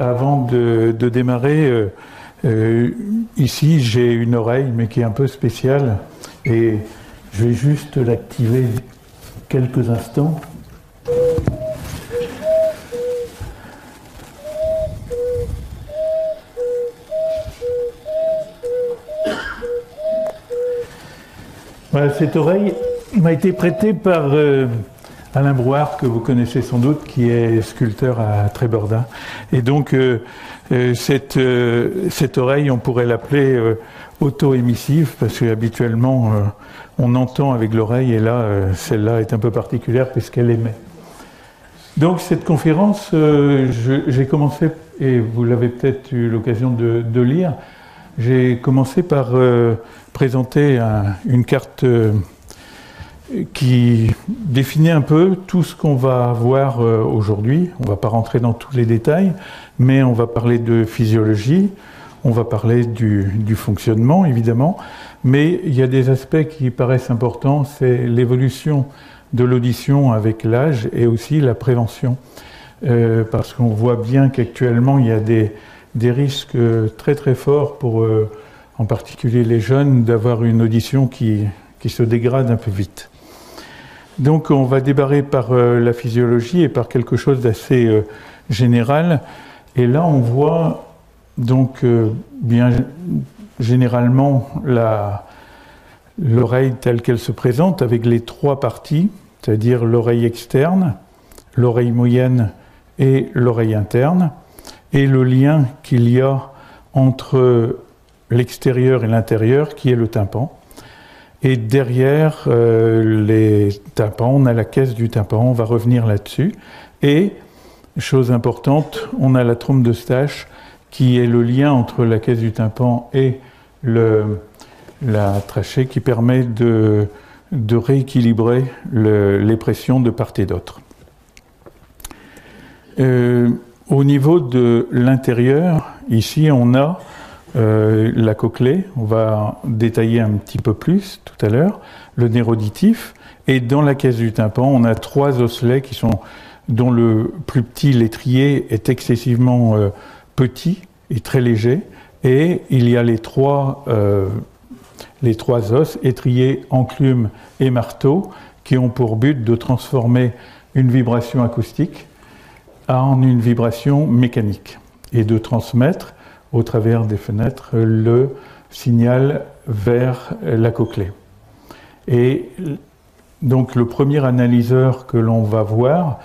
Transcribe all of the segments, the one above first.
avant de démarrer, ici j'ai une oreille, mais qui est un peu spéciale, et je vais juste l'activer quelques instants. Voilà, cette oreille m'a été prêtée par Alain Brouard, que vous connaissez sans doute, qui est sculpteur à Tréborda. Et donc, cette oreille, on pourrait l'appeler auto-émissive, parce qu'habituellement, on entend avec l'oreille, et là, celle-là est un peu particulière, puisqu'elle émet. Donc, cette conférence, j'ai commencé, et vous l'avez peut-être eu l'occasion de lire, j'ai commencé par présenter une carte qui définit un peu tout ce qu'on va voir aujourd'hui. On ne va pas rentrer dans tous les détails, mais on va parler de physiologie, on va parler du fonctionnement, évidemment, mais il y a des aspects qui paraissent importants, c'est l'évolution de l'audition avec l'âge et aussi la prévention, parce qu'on voit bien qu'actuellement, il y a des risques très très forts pour, en particulier les jeunes, d'avoir une audition qui se dégrade un peu vite. Donc on va démarrer par la physiologie et par quelque chose d'assez général. Et là on voit donc bien généralement l'oreille telle qu'elle se présente avec les trois parties, c'est-à-dire l'oreille externe, l'oreille moyenne et l'oreille interne, et le lien qu'il y a entre l'extérieur et l'intérieur, qui est le tympan. Et derrière les tympans, on a la caisse du tympan, on va revenir là-dessus. Et, chose importante, on a la trompe d'Eustache, qui est le lien entre la caisse du tympan et la trachée, qui permet de rééquilibrer les pressions de part et d'autre. Au niveau de l'intérieur, ici on a la cochlée, on va détailler un petit peu plus tout à l'heure, le nerf auditif, et dans la caisse du tympan, on a trois osselets dont le plus petit, l'étrier, est excessivement petit et très léger, et il y a les trois os, étrier, enclume et marteau, qui ont pour but de transformer une vibration acoustique en une vibration mécanique et de transmettre au travers des fenêtres le signal vers la cochlée. Et donc le premier analyseur que l'on va voir,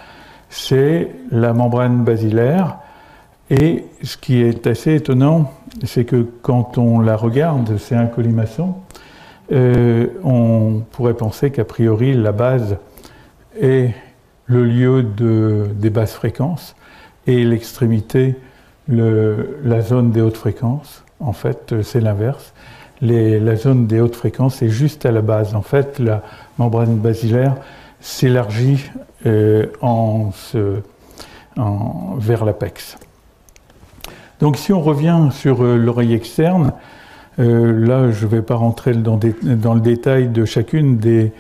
c'est la membrane basilaire. Et ce qui est assez étonnant, c'est que quand on la regarde, c'est un colimaçon, on pourrait penser qu'a priori la base est le lieu des basses fréquences et l'extrémité, la zone des hautes fréquences. En fait, c'est l'inverse. La zone des hautes fréquences est juste à la base. En fait, la membrane basilaire s'élargit vers l'apex. Donc si on revient sur l'oreille externe, là je ne vais pas rentrer dans le détail de chacune des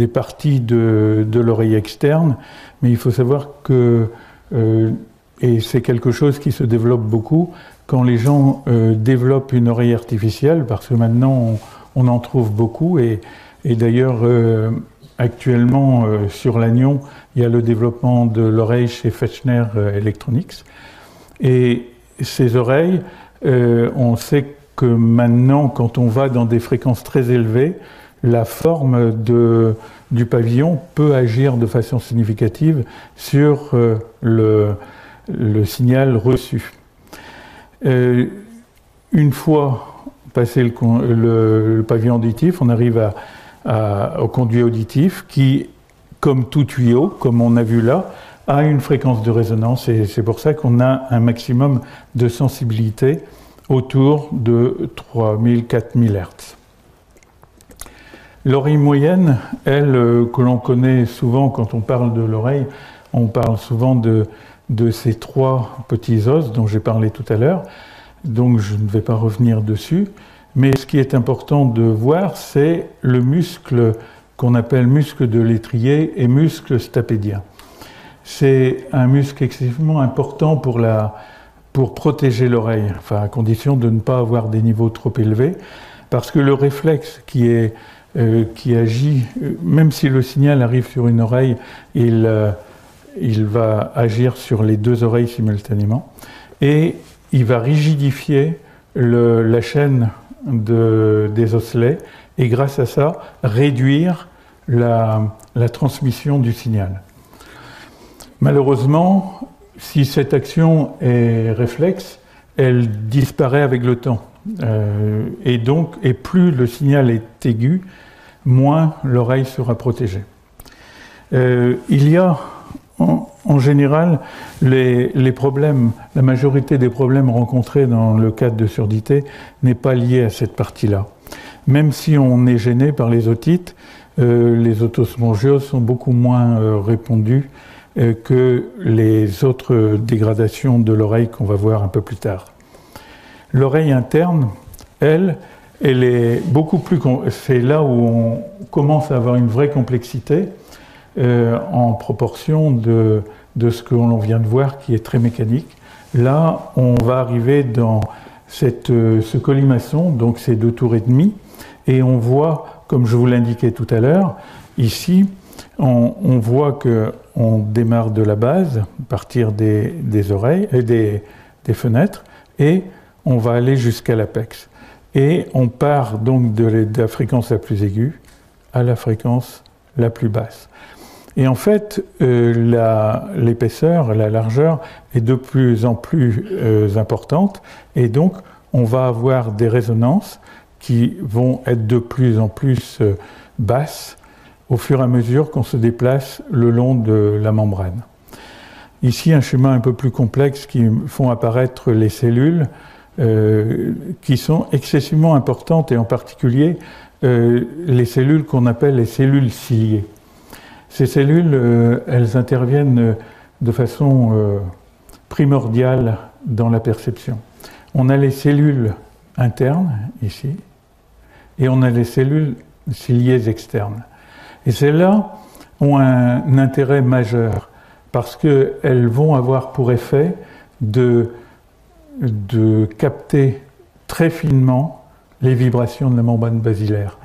parties de l'oreille externe, mais il faut savoir que, et c'est quelque chose qui se développe beaucoup, quand les gens développent une oreille artificielle, parce que maintenant on en trouve beaucoup, et d'ailleurs actuellement sur Lannion, il y a le développement de l'oreille chez Fechner Electronics, et ces oreilles, on sait que maintenant, quand on va dans des fréquences très élevées, la forme du pavillon peut agir de façon significative sur le signal reçu. Une fois passé le pavillon auditif, on arrive au conduit auditif qui, comme tout tuyau, comme on a vu là, a une fréquence de résonance, et c'est pour ça qu'on a un maximum de sensibilité autour de 3000-4000 Hz. L'oreille moyenne, elle, que l'on connaît souvent quand on parle de l'oreille, on parle souvent de ces trois petits os dont j'ai parlé tout à l'heure, donc je ne vais pas revenir dessus, mais ce qui est important de voir, c'est le muscle qu'on appelle muscle de l'étrier et muscle stapédien. C'est un muscle excessivement important pour pour protéger l'oreille, enfin à condition de ne pas avoir des niveaux trop élevés, parce que le réflexe qui agit, même si le signal arrive sur une oreille, il va agir sur les deux oreilles simultanément, et il va rigidifier la chaîne des osselets, et grâce à ça, réduire la transmission du signal. Malheureusement, si cette action est réflexe, elle disparaît avec le temps. Et plus le signal est aigu, moins l'oreille sera protégée. Il y a en général les problèmes, la majorité des problèmes rencontrés dans le cadre de surdité n'est pas lié à cette partie-là. Même si on est gêné par les otites, les otospongioses sont beaucoup moins répandues que les autres dégradations de l'oreille qu'on va voir un peu plus tard. L'oreille interne, elle est beaucoup plus... C'est là où on commence à avoir une vraie complexité en proportion de ce que l'on vient de voir, qui est très mécanique. Là, on va arriver dans ce colimaçon, donc ces 2 tours et demi, et on voit, comme je vous l'indiquais tout à l'heure, ici, on voit qu'on démarre de la base, à partir des oreilles, des fenêtres, et on va aller jusqu'à l'apex. Et on part donc de la fréquence la plus aiguë à la fréquence la plus basse. Et en fait, l'épaisseur, la largeur est de plus en plus importante, et donc on va avoir des résonances qui vont être de plus en plus basses au fur et à mesure qu'on se déplace le long de la membrane. Ici, un schéma un peu plus complexe qui font apparaître les cellules qui sont excessivement importantes, et en particulier les cellules qu'on appelle les cellules ciliées. Ces cellules, elles interviennent de façon primordiale dans la perception. On a les cellules internes, ici, et on a les cellules ciliées externes. Et celles-là ont un intérêt majeur, parce qu'elles vont avoir pour effet de capter très finement les vibrations de la membrane basilaire.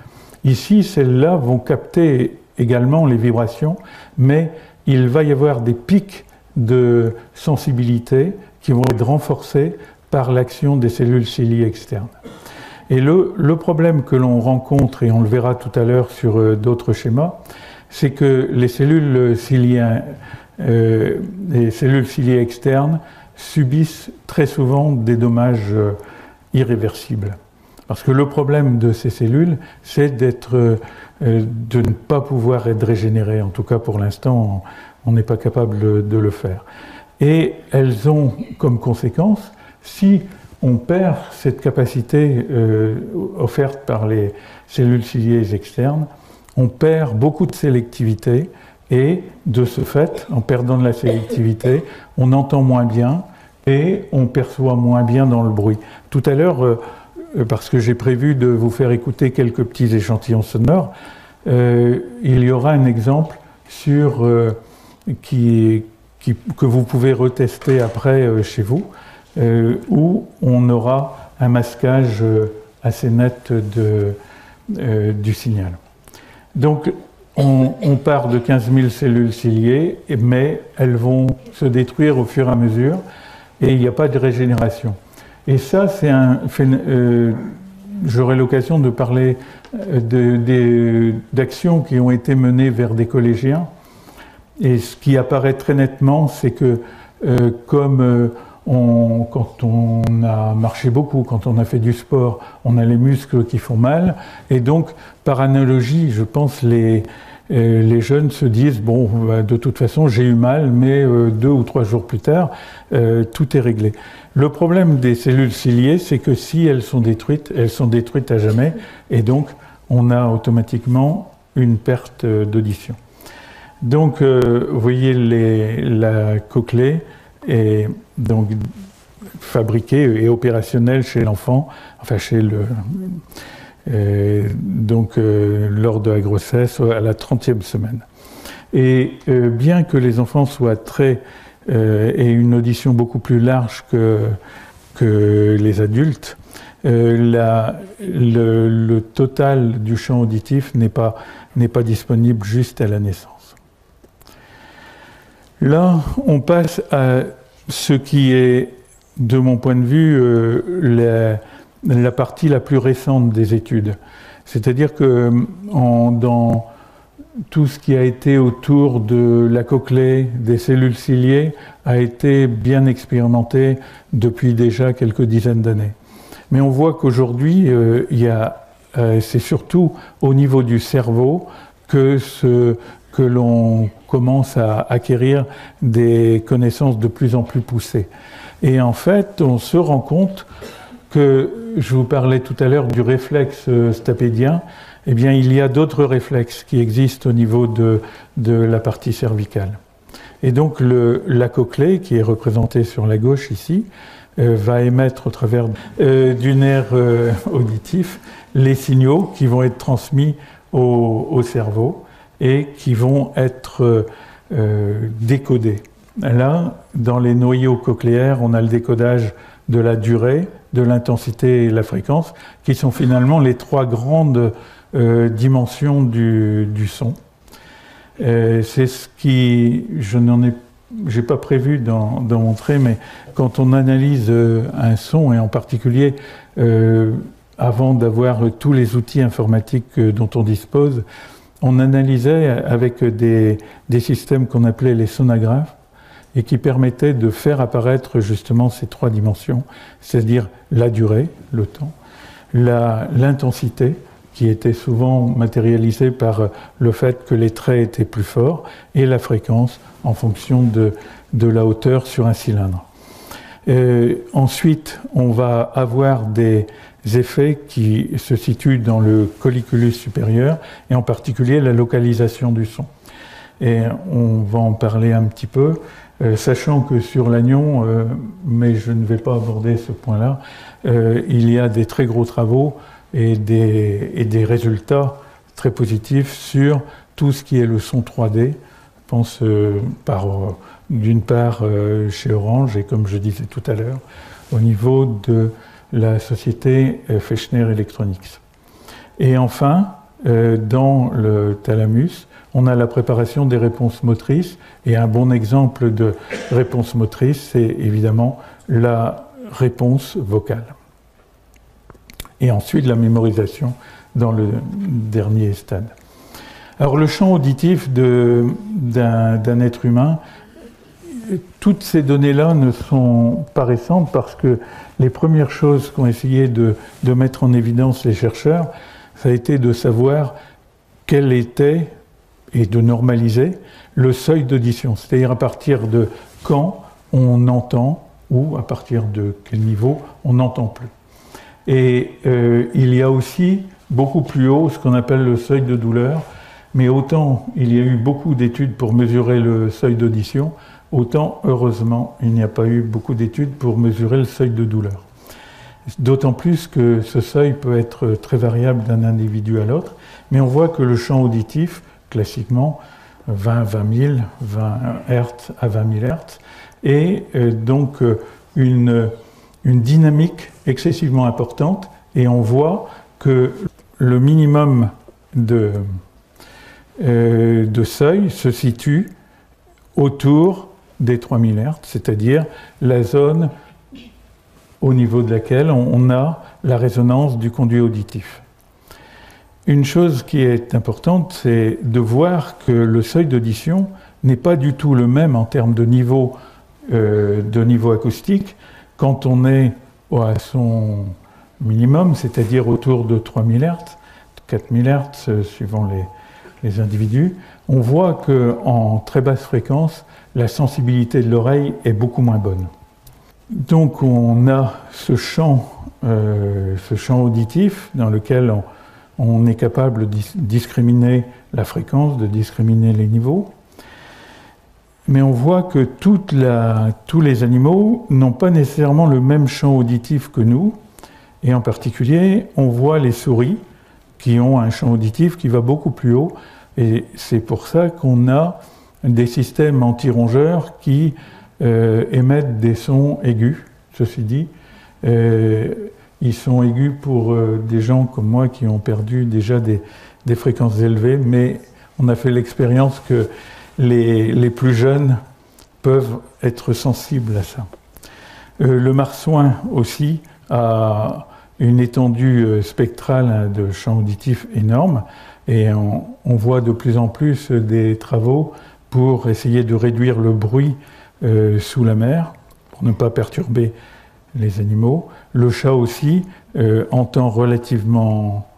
Ici, celles-là vont capter également les vibrations, mais il va y avoir des pics de sensibilité qui vont être renforcés par l'action des cellules ciliées externes. Et le problème que l'on rencontre, et on le verra tout à l'heure sur d'autres schémas, c'est que les cellules ciliées externes subissent très souvent des dommages irréversibles. Parce que le problème de ces cellules, c'est de ne pas pouvoir être régénérées. En tout cas, pour l'instant, on n'est pas capable de le faire. Et elles ont comme conséquence, si on perd cette capacité offerte par les cellules ciliées externes, on perd beaucoup de sélectivité, et de ce fait, en perdant de la sélectivité, on entend moins bien et on perçoit moins bien dans le bruit. Tout à l'heure, parce que j'ai prévu de vous faire écouter quelques petits échantillons sonores, il y aura un exemple que vous pouvez retester après chez vous, où on aura un masquage assez net du signal. Donc, on part de 15 000 cellules ciliées, mais elles vont se détruire au fur et à mesure, et il n'y a pas de régénération. Et ça, c'est j'aurai l'occasion de parler d'actions qui ont été menées vers des collégiens. Et ce qui apparaît très nettement, c'est que quand on a marché beaucoup, quand on a fait du sport, on a les muscles qui font mal. Et donc, par analogie, je pense, les jeunes se disent, bon, de toute façon, j'ai eu mal, mais 2 ou 3 jours plus tard, tout est réglé. Le problème des cellules ciliées, c'est que si elles sont détruites à jamais, et donc on a automatiquement une perte d'audition. Donc, vous voyez, la cochlée est donc fabriquée et opérationnelle chez l'enfant, enfin lors de la grossesse, à la 30e semaine. Et bien que les enfants soient très et une audition beaucoup plus large que les adultes, le total du champ auditif n'est pas disponible juste à la naissance. Là, on passe à ce qui est, de mon point de vue, la partie la plus récente des études. C'est-à-dire que dans tout ce qui a été autour de la cochlée, des cellules ciliées, a été bien expérimenté depuis déjà quelques dizaines d'années. Mais on voit qu'aujourd'hui, c'est surtout au niveau du cerveau que l'on commence à acquérir des connaissances de plus en plus poussées. Et en fait, on se rend compte que, je vous parlais tout à l'heure du réflexe stapédien, eh bien, il y a d'autres réflexes qui existent au niveau de la partie cervicale. Et donc, la cochlée, qui est représentée sur la gauche ici, va émettre au travers du nerf auditif les signaux qui vont être transmis au cerveau et qui vont être décodés. Là, dans les noyaux cochléaires, on a le décodage de la durée, de l'intensité et la fréquence, qui sont finalement les trois grandes dimensions du son. C'est ce qui, j'ai pas prévu d'en montrer, mais quand on analyse un son, et en particulier avant d'avoir tous les outils informatiques dont on dispose, on analysait avec des systèmes qu'on appelait les sonographes, et qui permettaient de faire apparaître justement ces trois dimensions, c'est-à-dire la durée, le temps, l'intensité, qui était souvent matérialisée par le fait que les traits étaient plus forts, et la fréquence en fonction de la hauteur sur un cylindre. Ensuite, on va avoir des effets qui se situent dans le colliculus supérieur, et en particulier la localisation du son. Et on va en parler un petit peu, sachant que sur l'anion, mais je ne vais pas aborder ce point-là, il y a des très gros travaux et des résultats très positifs sur tout ce qui est le son 3D. Je pense d'une part chez Orange et comme je disais tout à l'heure, au niveau de la société Fechner Electronics. Et enfin, dans le thalamus, on a la préparation des réponses motrices, et un bon exemple de réponse motrice, c'est évidemment la réponse vocale. Et ensuite la mémorisation dans le dernier stade. Alors le champ auditif d'un être humain, toutes ces données-là ne sont pas récentes parce que les premières choses qu'ont essayé de mettre en évidence les chercheurs, ça a été de savoir quel était, et de normaliser, le seuil d'audition, c'est-à-dire à partir de quand on entend ou à partir de quel niveau on n'entend plus. Et il y a aussi beaucoup plus haut ce qu'on appelle le seuil de douleur, mais autant il y a eu beaucoup d'études pour mesurer le seuil d'audition, autant heureusement il n'y a pas eu beaucoup d'études pour mesurer le seuil de douleur. D'autant plus que ce seuil peut être très variable d'un individu à l'autre, mais on voit que le champ auditif, classiquement 20 000 Hz à 20 000 Hz, et donc une dynamique excessivement importante, et on voit que le minimum de seuil se situe autour des 3000 Hz, c'est-à-dire la zone au niveau de laquelle on a la résonance du conduit auditif. Une chose qui est importante, c'est de voir que le seuil d'audition n'est pas du tout le même en termes de niveau acoustique quand on est à son minimum, c'est-à-dire autour de 3000 Hz, 4000 Hz suivant les individus. On voit qu'en très basse fréquence, la sensibilité de l'oreille est beaucoup moins bonne. Donc on a ce champ auditif dans lequel on est capable de discriminer la fréquence, de discriminer les niveaux. Mais on voit que tous les animaux n'ont pas nécessairement le même champ auditif que nous. Et en particulier, on voit les souris qui ont un champ auditif qui va beaucoup plus haut. Et c'est pour ça qu'on a des systèmes anti-rongeurs qui émettent des sons aigus, ceci dit. Ils sont aigus pour des gens comme moi qui ont perdu déjà des fréquences élevées, mais on a fait l'expérience que les plus jeunes peuvent être sensibles à ça. Le marsouin aussi a une étendue spectrale de champ auditif énorme, et on voit de plus en plus des travaux pour essayer de réduire le bruit sous la mer, pour ne pas perturber les animaux. Le chat aussi entend relativement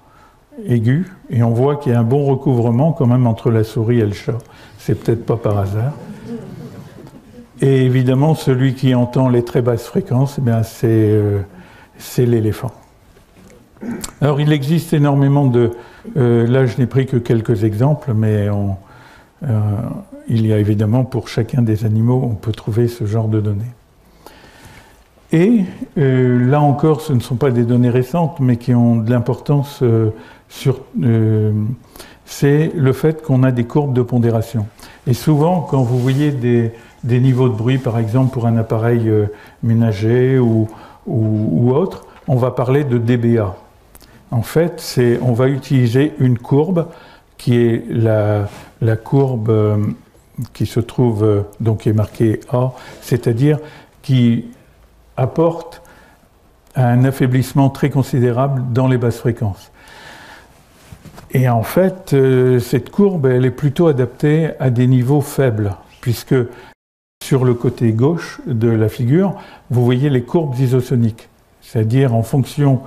aigu, et on voit qu'il y a un bon recouvrement quand même entre la souris et le chat. C'est peut-être pas par hasard. Et évidemment, celui qui entend les très basses fréquences, eh bien, c'est l'éléphant. Alors, il existe énormément de... là, je n'ai pris que quelques exemples, mais il y a évidemment, pour chacun des animaux, on peut trouver ce genre de données. Et là encore, ce ne sont pas des données récentes, mais qui ont de l'importance c'est le fait qu'on a des courbes de pondération. Et souvent, quand vous voyez des niveaux de bruit, par exemple pour un appareil ménager ou autre, on va parler de dBA. En fait, on va utiliser une courbe qui est la courbe qui se trouve, donc qui est marquée A, c'est-à-dire qui apporte un affaiblissement très considérable dans les basses fréquences. Et en fait, cette courbe, elle est plutôt adaptée à des niveaux faibles, puisque sur le côté gauche de la figure, vous voyez les courbes isosoniques, c'est-à-dire en fonction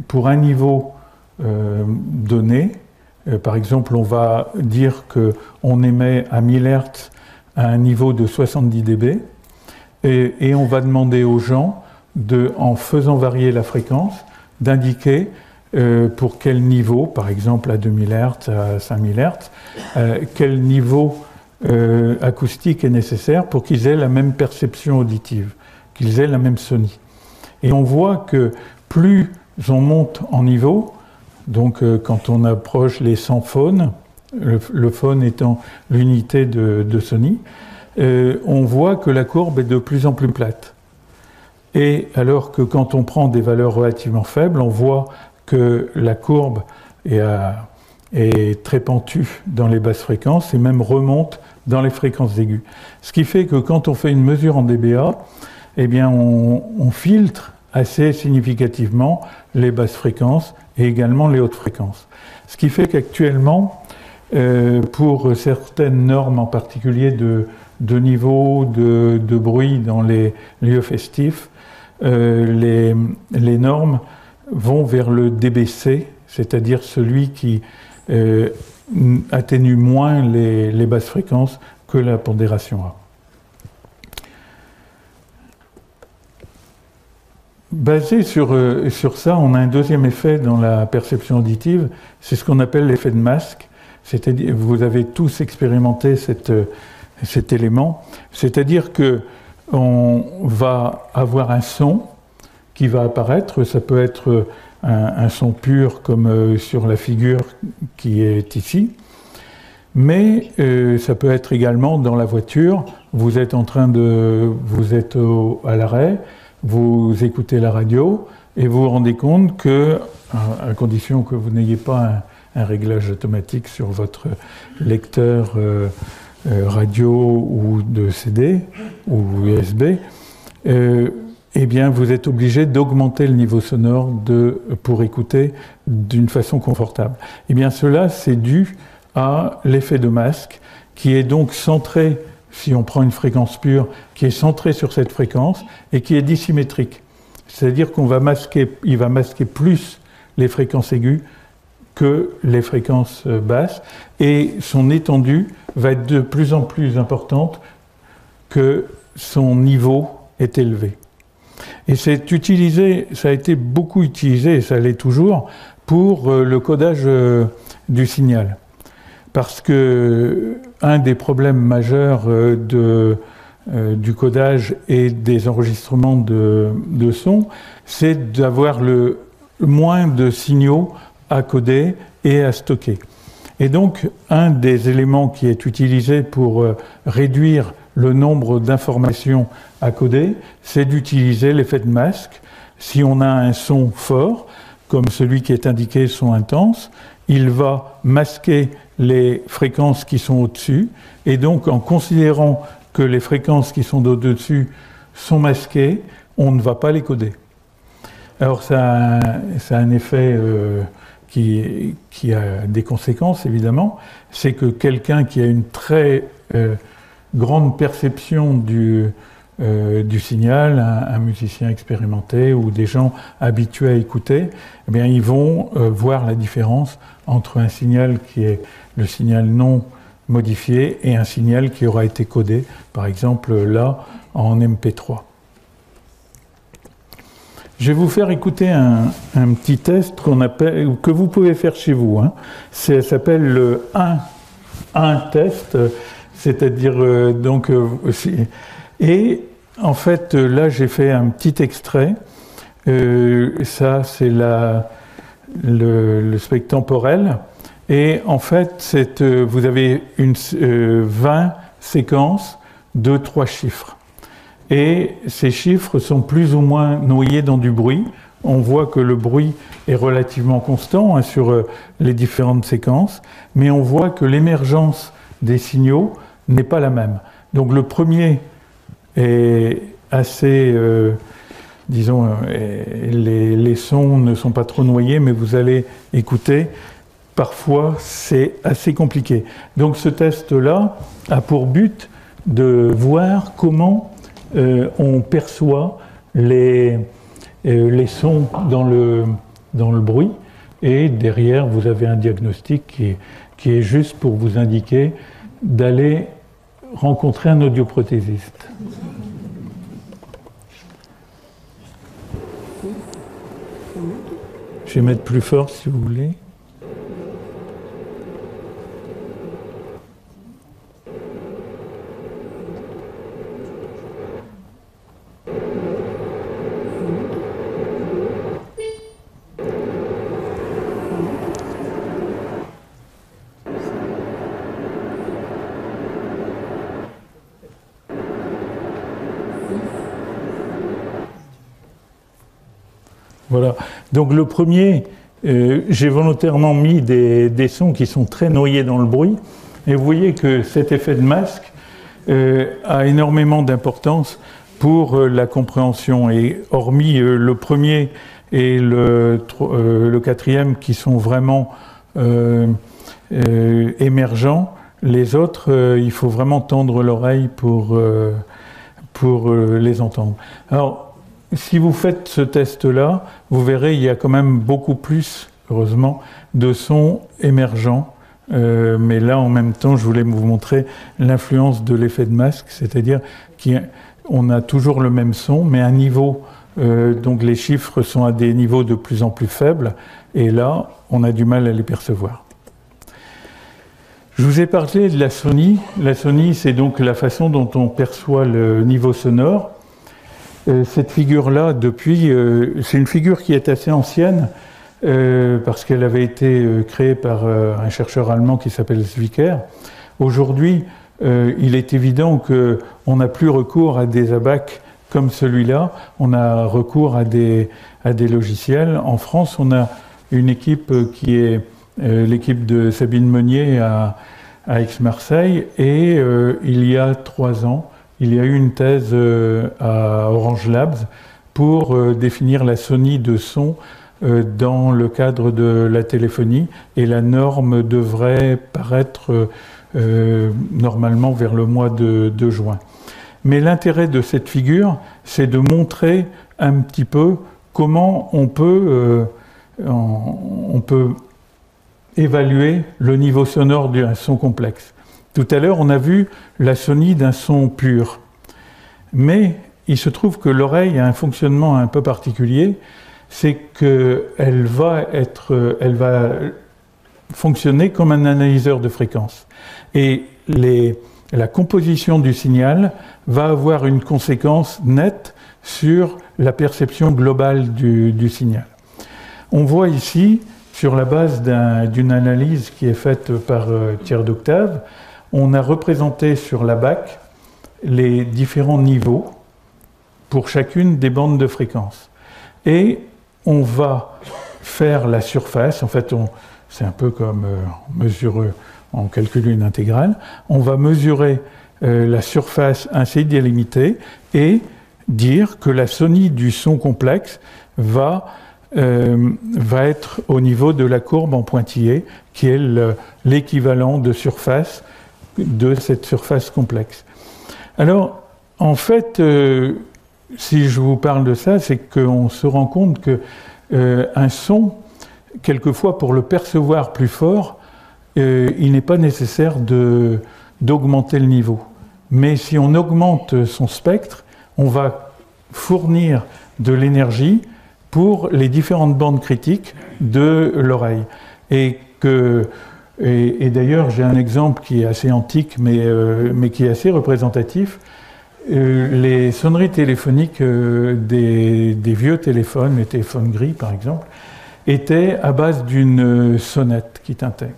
pour un niveau donné, par exemple, on va dire qu'on émet à 1000 Hz à un niveau de 70 dB, et on va demander aux gens, en faisant varier la fréquence, d'indiquer pour quel niveau, par exemple à 2000 Hz, à 5000 Hz, quel niveau acoustique est nécessaire pour qu'ils aient la même perception auditive, qu'ils aient la même sonie. Et on voit que plus on monte en niveau, donc quand on approche les 100 phônes, le phone étant l'unité de sonie, on voit que la courbe est de plus en plus plate. Et alors que quand on prend des valeurs relativement faibles, on voit que la courbe est très pentue dans les basses fréquences et même remonte dans les fréquences aiguës. Ce qui fait que quand on fait une mesure en dBA, eh bien on filtre assez significativement les basses fréquences et également les hautes fréquences. Ce qui fait qu'actuellement, pour certaines normes en particulier de niveau de bruit dans les lieux festifs, les normes vont vers le dBc, c'est-à-dire celui qui atténue moins les basses fréquences que la pondération A. Basé sur ça, on a un deuxième effet dans la perception auditive, c'est ce qu'on appelle l'effet de masque. C'est-à-dire, vous avez tous expérimenté cet élément, c'est-à-dire que on va avoir un son qui va apparaître, ça peut être un son pur comme sur la figure qui est ici, mais ça peut être également dans la voiture, vous êtes à l'arrêt, vous écoutez la radio et vous vous rendez compte que, à condition que vous n'ayez pas un réglage automatique sur votre lecteur radio ou de CD ou USB, eh bien vous êtes obligé d'augmenter le niveau sonore pour écouter d'une façon confortable. Eh bien cela, c'est dû à l'effet de masque qui est donc centré, si on prend une fréquence pure, qui est centrée sur cette fréquence et qui est dissymétrique. C'est-à-dire qu'il va masquer plus les fréquences aiguës que les fréquences basses, et son étendue va être de plus en plus importante que son niveau est élevé. Et c'est utilisé, ça a été beaucoup utilisé, et ça l'est toujours, pour le codage du signal. Parce que un des problèmes majeurs du codage et des enregistrements de son, c'est d'avoir le moins de signaux à coder et à stocker. Et donc, un des éléments qui est utilisé pour réduire le nombre d'informations à coder, c'est d'utiliser l'effet de masque. Si on a un son fort, comme celui qui est indiqué son intense, il va masquer les fréquences qui sont au-dessus, et donc en considérant que les fréquences qui sont au-dessus sont masquées, on ne va pas les coder. Alors ça a un effet qui a des conséquences évidemment, c'est que quelqu'un qui a une très grande perception du signal, un musicien expérimenté ou des gens habitués à écouter, eh bien, ils vont voir la différence entre un signal qui est le signal non modifié et un signal qui aura été codé, par exemple là, en MP3. Je vais vous faire écouter un petit test que vous pouvez faire chez vous. Hein. Ça s'appelle le 1 test, c'est-à-dire et en fait là j'ai fait un petit extrait. Ça c'est le spectre temporel. Et en fait vous avez 20 séquences de 3 chiffres. Et ces chiffres sont plus ou moins noyés dans du bruit. On voit que le bruit est relativement constant sur les différentes séquences, mais on voit que l'émergence des signaux n'est pas la même. Donc le premier est assez, disons, les sons ne sont pas trop noyés, mais vous allez écouter, parfois c'est assez compliqué. Donc ce test-là a pour but de voir comment on perçoit les sons dans le bruit, et derrière vous avez un diagnostic qui est juste pour vous indiquer d'aller rencontrer un audioprothésiste. Je vais mettre plus fort si vous voulez. Voilà. Donc le premier, j'ai volontairement mis des sons qui sont très noyés dans le bruit. Et vous voyez que cet effet de masque a énormément d'importance pour la compréhension. Et hormis le premier et le quatrième qui sont vraiment émergents, les autres, il faut vraiment tendre l'oreille pour les entendre. Alors, si vous faites ce test-là, vous verrez, il y a quand même beaucoup plus, heureusement, de sons émergents. Mais là, en même temps, je voulais vous montrer l'influence de l'effet de masque, c'est-à-dire qu'on a toujours le même son, mais un niveau, donc les chiffres sont à des niveaux de plus en plus faibles, et là, on a du mal à les percevoir. Je vous ai parlé de la sonie. La sonie, c'est donc la façon dont on perçoit le niveau sonore. Cette figure-là, c'est une figure qui est assez ancienne, parce qu'elle avait été créée par un chercheur allemand qui s'appelle Zwicker. Aujourd'hui, il est évident qu'on n'a plus recours à des abacs comme celui-là, on a recours à des logiciels. En France, on a une équipe qui est l'équipe de Sabine Meunier à Aix-Marseille, et il y a 3 ans, il y a eu une thèse à Orange Labs pour définir la sonie de son dans le cadre de la téléphonie, et la norme devrait paraître normalement vers le mois de juin. Mais l'intérêt de cette figure, c'est de montrer un petit peu comment on peut évaluer le niveau sonore d'un son complexe. Tout à l'heure, on a vu la sonie d'un son pur. Mais il se trouve que l'oreille a un fonctionnement un peu particulier, c'est qu'elle va fonctionner comme un analyseur de fréquences. Et la composition du signal va avoir une conséquence nette sur la perception globale du signal. On voit ici, sur la base d'une analyse qui est faite par Thierry d'Octave, on a représenté sur l'ABAC les différents niveaux pour chacune des bandes de fréquence. Et on va faire la surface, en fait c'est un peu comme on calcule une intégrale, on va mesurer la surface ainsi délimitée et dire que la sonie du son complexe va être au niveau de la courbe en pointillé, qui est l'équivalent de surface de cette surface complexe. Alors, en fait, si je vous parle de ça, c'est qu'on se rend compte que un son, quelquefois pour le percevoir plus fort, il n'est pas nécessaire d'augmenter le niveau. Mais si on augmente son spectre, on va fournir de l'énergie pour les différentes bandes critiques de l'oreille. Et d'ailleurs, j'ai un exemple qui est assez antique, mais qui est assez représentatif. Les sonneries téléphoniques des vieux téléphones, les téléphones gris par exemple, étaient à base d'une sonnette qui tintait.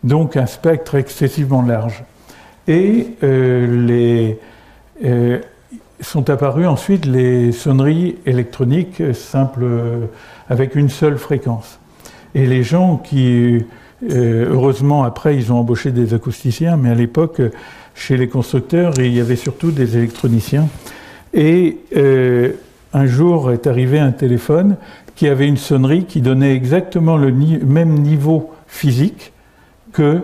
Donc un spectre excessivement large. Et sont apparues ensuite les sonneries électroniques simples avec une seule fréquence. Et les gens qui, heureusement après, ils ont embauché des acousticiens, mais à l'époque, chez les constructeurs, il y avait surtout des électroniciens. Et un jour est arrivé un téléphone qui avait une sonnerie qui donnait exactement le même niveau physique que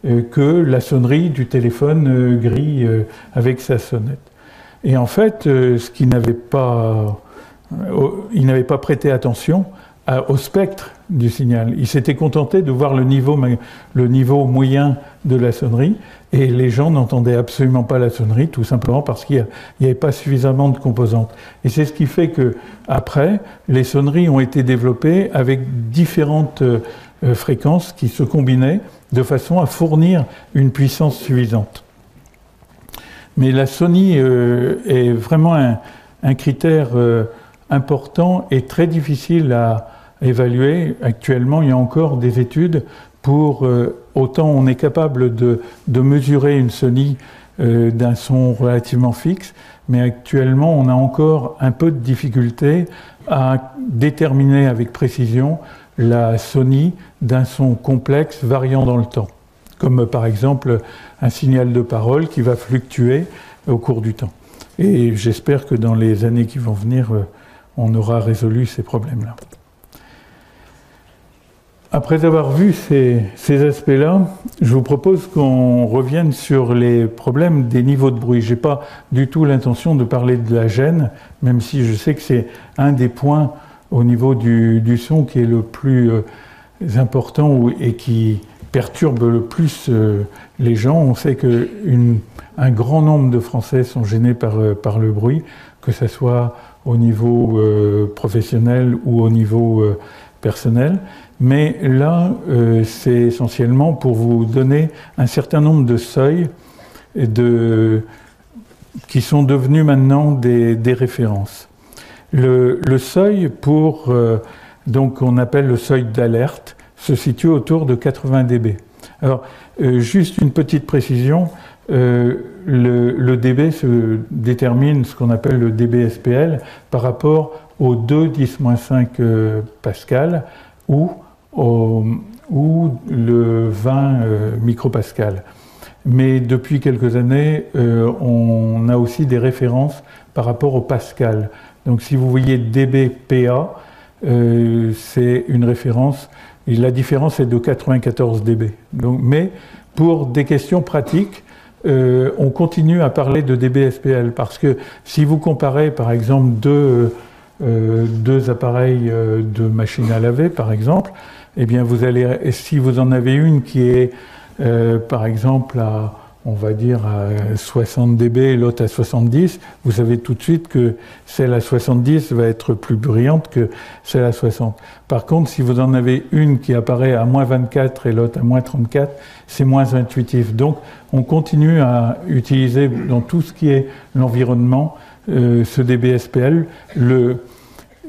la sonnerie du téléphone gris avec sa sonnette. Et en fait, il n'avait pas prêté attention au spectre du signal. Il s'était contenté de voir le niveau moyen de la sonnerie, et les gens n'entendaient absolument pas la sonnerie, tout simplement parce qu'il n'y avait pas suffisamment de composantes. Et c'est ce qui fait que après, les sonneries ont été développées avec différentes fréquences qui se combinaient de façon à fournir une puissance suffisante. Mais la sonie est vraiment un critère important et très difficile à évaluer. Actuellement, il y a encore des études pour, autant on est capable de mesurer une sonie d'un son relativement fixe, mais actuellement on a encore un peu de difficulté à déterminer avec précision la sonie d'un son complexe variant dans le temps, comme par exemple un signal de parole qui va fluctuer au cours du temps. Et j'espère que dans les années qui vont venir, on aura résolu ces problèmes-là. Après avoir vu ces aspects-là, je vous propose qu'on revienne sur les problèmes des niveaux de bruit. Je n'ai pas du tout l'intention de parler de la gêne, même si je sais que c'est un des points au niveau du son qui est le plus important et qui perturbe le plus les gens. On sait qu'un grand nombre de Français sont gênés par le bruit, que ce soit au niveau professionnel ou au niveau personnel. Mais là, c'est essentiellement pour vous donner un certain nombre de seuils qui sont devenus maintenant des références. Le seuil donc on appelle le seuil d'alerte, se situe autour de 80 dB. Alors, juste une petite précision, le dB se détermine ce qu'on appelle le dB-SPL par rapport au 2-10-5 Pascal ou le 20 micropascal. Mais depuis quelques années, on a aussi des références par rapport au Pascal. Donc si vous voyez dB-PA, c'est une référence, et la différence est de 94 dB. Donc, mais pour des questions pratiques, on continue à parler de dB-SPL, parce que si vous comparez par exemple deux appareils de machine à laver, par exemple, eh bien si vous en avez une qui est par exemple on va dire à 60 dB et l'autre à 70, vous savez tout de suite que celle à 70 va être plus bruyante que celle à 60. Par contre, si vous en avez une qui apparaît à moins 24 et l'autre à moins 34, c'est moins intuitif. Donc, on continue à utiliser dans tout ce qui est l'environnement ce dB-SPL.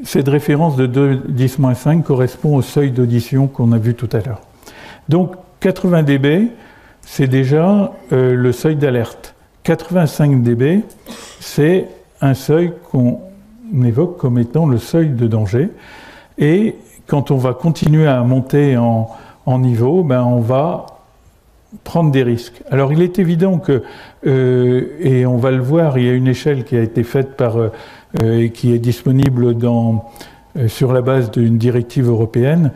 Cette référence de 2-10-5 correspond au seuil d'audition qu'on a vu tout à l'heure. Donc, 80 dB, c'est déjà le seuil d'alerte. 85 dB, c'est un seuil qu'on évoque comme étant le seuil de danger. Et quand on va continuer à monter en niveau, ben on va prendre des risques. Alors il est évident que, et on va le voir, il y a une échelle qui a été faite et qui est disponible sur la base d'une directive européenne.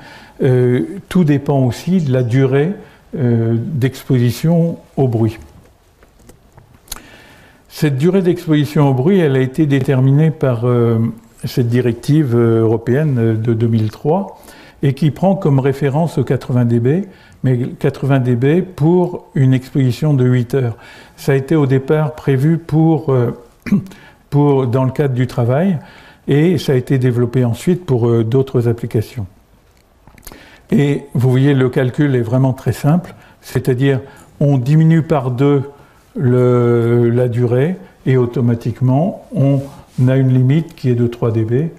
Tout dépend aussi de la durée d'exposition au bruit. Cette durée d'exposition au bruit, elle a été déterminée par cette directive européenne de 2003 et qui prend comme référence 80 dB, mais 80 dB pour une exposition de 8 heures. Ça a été au départ prévu dans le cadre du travail et ça a été développé ensuite pour d'autres applications. Et vous voyez, le calcul est vraiment très simple, c'est-à-dire on diminue par 2 la durée et automatiquement on a une limite qui est de 3 dB.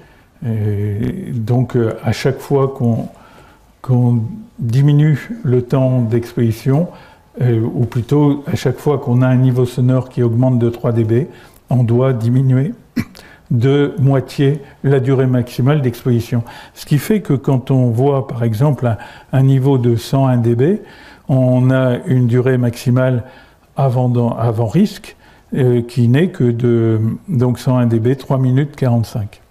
Et donc à chaque fois qu'on diminue le temps d'exposition, ou plutôt à chaque fois qu'on a un niveau sonore qui augmente de 3 dB, on doit diminuer de moitié la durée maximale d'exposition. Ce qui fait que quand on voit par exemple un niveau de 101 dB, on a une durée maximale avant risque qui n'est que de donc 101 dB, 3 minutes 45.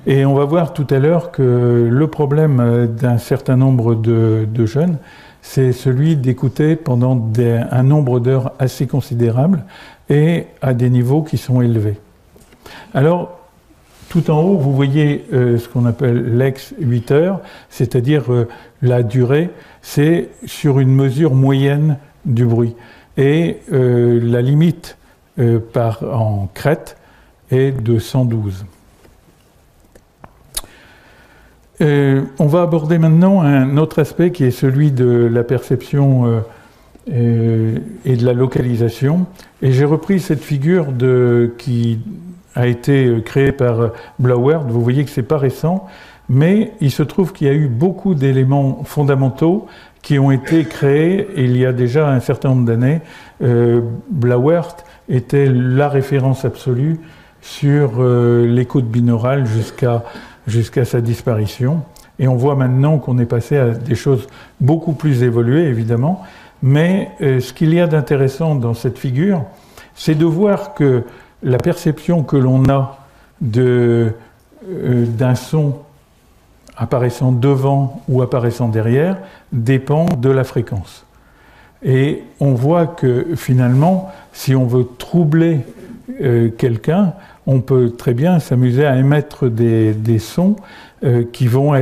Et on va voir tout à l'heure que le problème d'un certain nombre de jeunes, c'est celui d'écouter pendant un nombre d'heures assez considérable et à des niveaux qui sont élevés. Alors, tout en haut, vous voyez ce qu'on appelle l'ex 8 heures, c'est-à-dire la durée, c'est sur une mesure moyenne du bruit. Et la limite en crête est de 112. On va aborder maintenant un autre aspect qui est celui de la perception et de la localisation. Et j'ai repris cette figure qui a été créée par Blauert. Vous voyez que ce n'est pas récent, mais il se trouve qu'il y a eu beaucoup d'éléments fondamentaux qui ont été créés il y a déjà un certain nombre d'années. Blauert était la référence absolue sur l'écoute binaurale jusqu'à sa disparition. Et on voit maintenant qu'on est passé à des choses beaucoup plus évoluées, évidemment. Mais ce qu'il y a d'intéressant dans cette figure, c'est de voir que la perception que l'on a d'un son apparaissant devant ou apparaissant derrière dépend de la fréquence. Et on voit que finalement, si on veut troubler quelqu'un, on peut très bien s'amuser à émettre des sons qui vont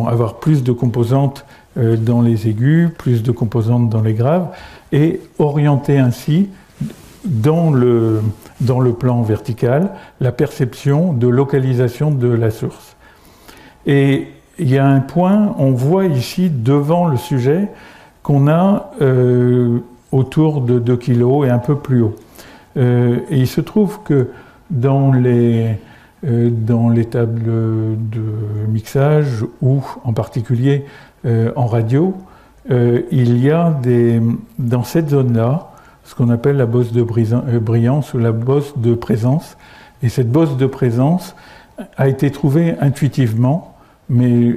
avoir plus de composantes dans les aigus, plus de composantes dans les graves, et orienter ainsi dans le plan vertical la perception de localisation de la source. Et il y a un point, on voit ici devant le sujet qu'on a autour de 2 kg et un peu plus haut. Et il se trouve que dans les tables de mixage ou en particulier en radio, il y a dans cette zone-là ce qu'on appelle la bosse de brillance ou la bosse de présence. Et cette bosse de présence a été trouvée intuitivement, mais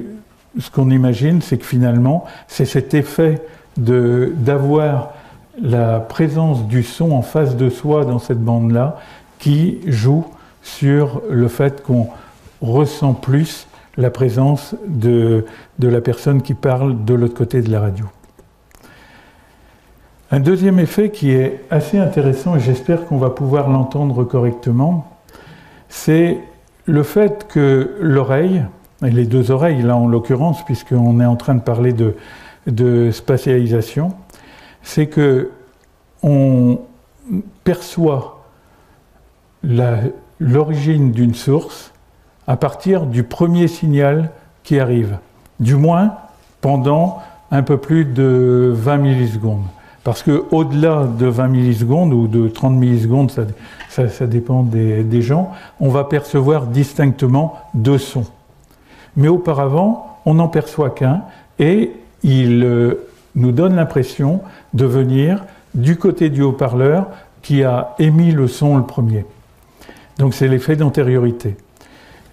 ce qu'on imagine, c'est que finalement, c'est cet effet d'avoir la présence du son en face de soi dans cette bande-là qui joue sur le fait qu'on ressent plus la présence de la personne qui parle de l'autre côté de la radio. Un deuxième effet qui est assez intéressant, et j'espère qu'on va pouvoir l'entendre correctement, c'est le fait que l'oreille, et les deux oreilles là en l'occurrence, puisqu'on est en train de parler de spatialisation, c'est que on perçoit l'origine d'une source à partir du premier signal qui arrive, du moins pendant un peu plus de 20 millisecondes. Parce qu'au-delà de 20 millisecondes ou de 30 millisecondes, ça dépend des gens, on va percevoir distinctement 2 sons. Mais auparavant, on n'en perçoit qu'un et il nous donne l'impression de venir du côté du haut-parleur qui a émis le son le premier. Donc c'est l'effet d'antériorité.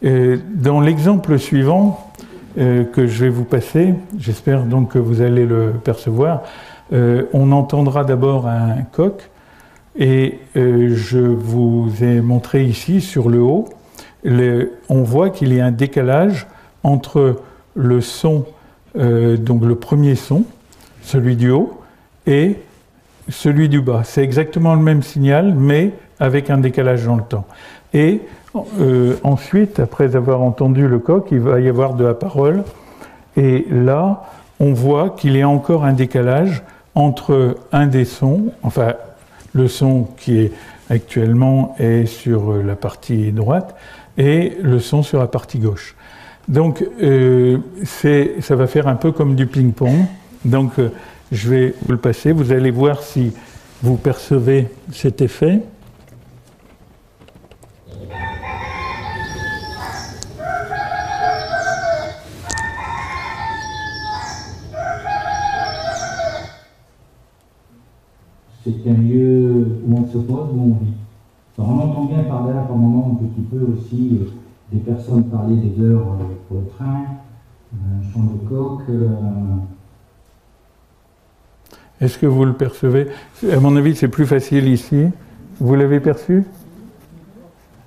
Dans l'exemple suivant que je vais vous passer, j'espère donc que vous allez le percevoir, on entendra d'abord un coq et je vous ai montré ici sur le haut, on voit qu'il y a un décalage entre le son, donc le premier son, celui du haut, et celui du bas. C'est exactement le même signal, mais avec un décalage dans le temps. Et ensuite, après avoir entendu le coq, il va y avoir de la parole. Et là, on voit qu'il y a encore un décalage entre un des sons, enfin le son qui est actuellement est sur la partie droite, et le son sur la partie gauche. Donc ça va faire un peu comme du ping-pong. Donc je vais vous le passer, vous allez voir si vous percevez cet effet. C'est un lieu où on se pose, où on vit. Alors on entend bien par là, par moment, un petit peu aussi des personnes parler des heures pour le train, un chant de coq. Est-ce que vous le percevez? À mon avis, c'est plus facile ici. Vous l'avez perçu?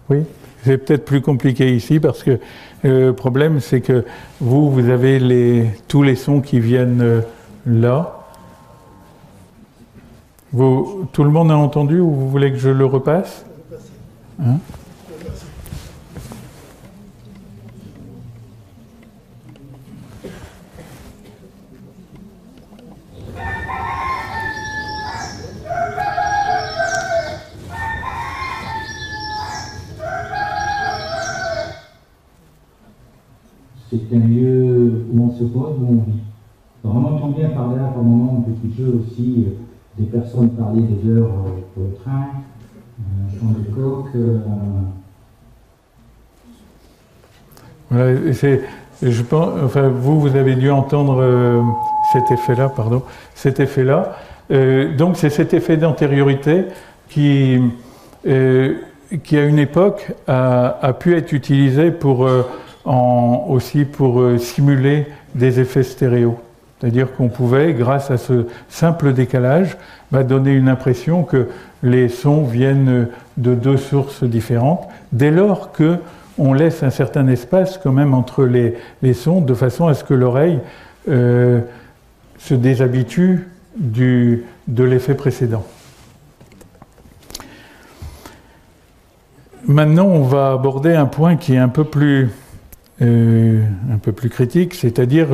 Oui? C'est peut-être plus compliqué ici parce que le problème, c'est que vous avez tous les sons qui viennent là. Tout le monde a entendu ou vous voulez que je le repasse? Hein? C'est un lieu où on se pose, où on vit. Alors on entend bien par là, par moment, un petit peu aussi des personnes parler des heures pour le train, un chant de coq. Voilà, je pense, enfin, vous avez dû entendre cet effet-là, pardon, cet effet-là. Donc c'est cet effet d'antériorité qui à une époque a pu être utilisé aussi pour simuler des effets stéréo. C'est-à-dire qu'on pouvait, grâce à ce simple décalage, donner une impression que les sons viennent de deux sources différentes, dès lors qu'on laisse un certain espace quand même entre les sons, de façon à ce que l'oreille se déshabitue de l'effet précédent. Maintenant, on va aborder un point qui est un peu plus critique, c'est-à-dire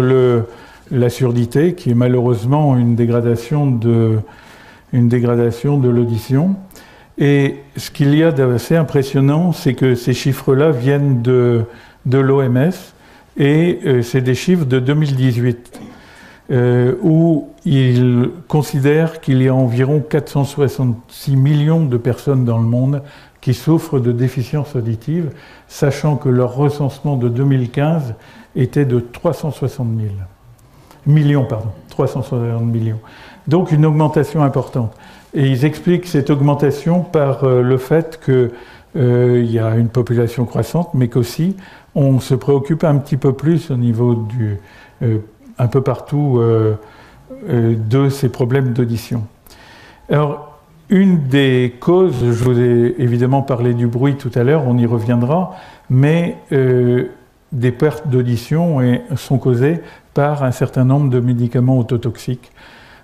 la surdité, qui est malheureusement une dégradation de l'audition. Et ce qu'il y a d'assez impressionnant, c'est que ces chiffres-là viennent de l'OMS, et c'est des chiffres de 2018, où ils considèrent qu'il y a environ 466 millions de personnes dans le monde qui souffrent de déficience auditive, sachant que leur recensement de 2015 était de 360 millions. 360 millions. Donc une augmentation importante. Et ils expliquent cette augmentation par le fait qu'il y a une population croissante, mais qu'aussi on se préoccupe un petit peu plus au niveau un peu partout de ces problèmes d'audition. Alors, une des causes, je vous ai évidemment parlé du bruit tout à l'heure, on y reviendra, mais des pertes d'audition sont causées par un certain nombre de médicaments ototoxiques.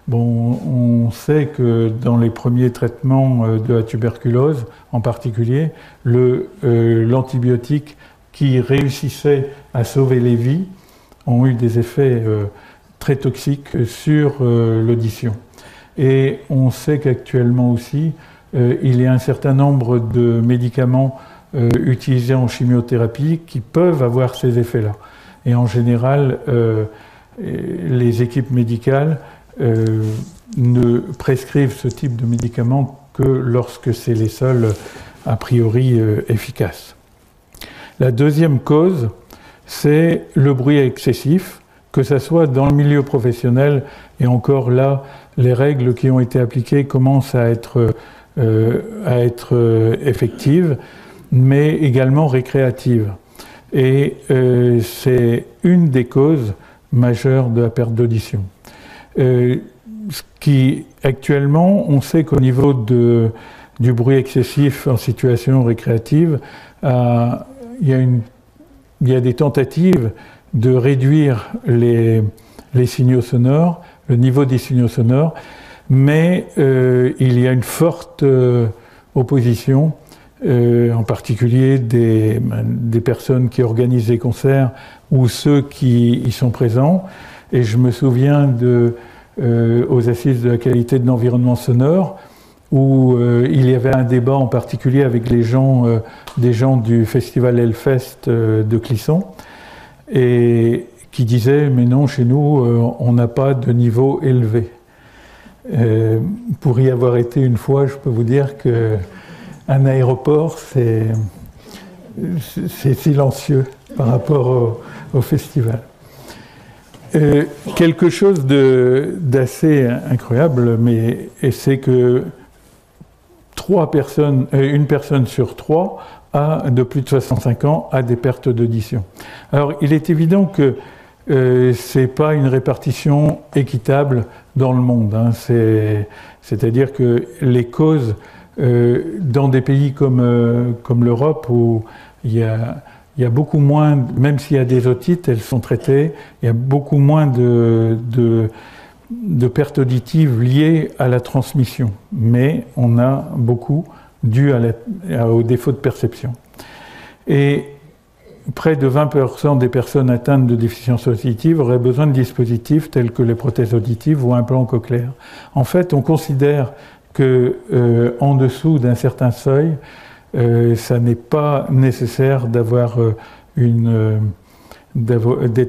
Bon, on sait que dans les premiers traitements de la tuberculose, en particulier, l'antibiotique qui réussissait à sauver les vies ont eu des effets très toxiques sur l'audition. Et on sait qu'actuellement aussi, il y a un certain nombre de médicaments utilisés en chimiothérapie qui peuvent avoir ces effets-là. Et en général, les équipes médicales ne prescrivent ce type de médicaments que lorsque c'est les seuls a priori efficaces. La deuxième cause, c'est le bruit excessif, que ce soit dans le milieu professionnel, et encore là, les règles qui ont été appliquées commencent à être effectives, mais également récréatives. Et c'est une des causes majeures de la perte d'audition. Actuellement, on sait qu'au niveau du bruit excessif en situation récréative, il y a des tentatives de réduire les signaux sonores, le niveau des signaux sonores, mais il y a une forte opposition, en particulier des personnes qui organisent des concerts ou ceux qui y sont présents. Et je me souviens aux assises de la qualité de l'environnement sonore, où il y avait un débat en particulier avec des gens du festival Hellfest de Clisson, et qui disaient « mais non, chez nous, on n'a pas de niveau élevé ». Pour y avoir été une fois, je peux vous dire qu'un aéroport, c'est silencieux par rapport au festival. Quelque chose d'assez incroyable, c'est que une personne sur 3 de plus de 65 ans a des pertes d'audition. Alors, il est évident que ce n'est pas une répartition équitable dans le monde. Hein. C'est-à-dire que les causes, dans des pays comme l'Europe, où il y a beaucoup moins, même s'il y a des otites, elles sont traitées, il y a beaucoup moins de pertes auditives liées à la transmission. Mais on a beaucoup dû au défaut de perception. Et près de 20% des personnes atteintes de déficience auditive auraient besoin de dispositifs tels que les prothèses auditives ou implants cochléaires. En fait, on considère qu'en dessous d'un certain seuil, ça n'est pas nécessaire d'être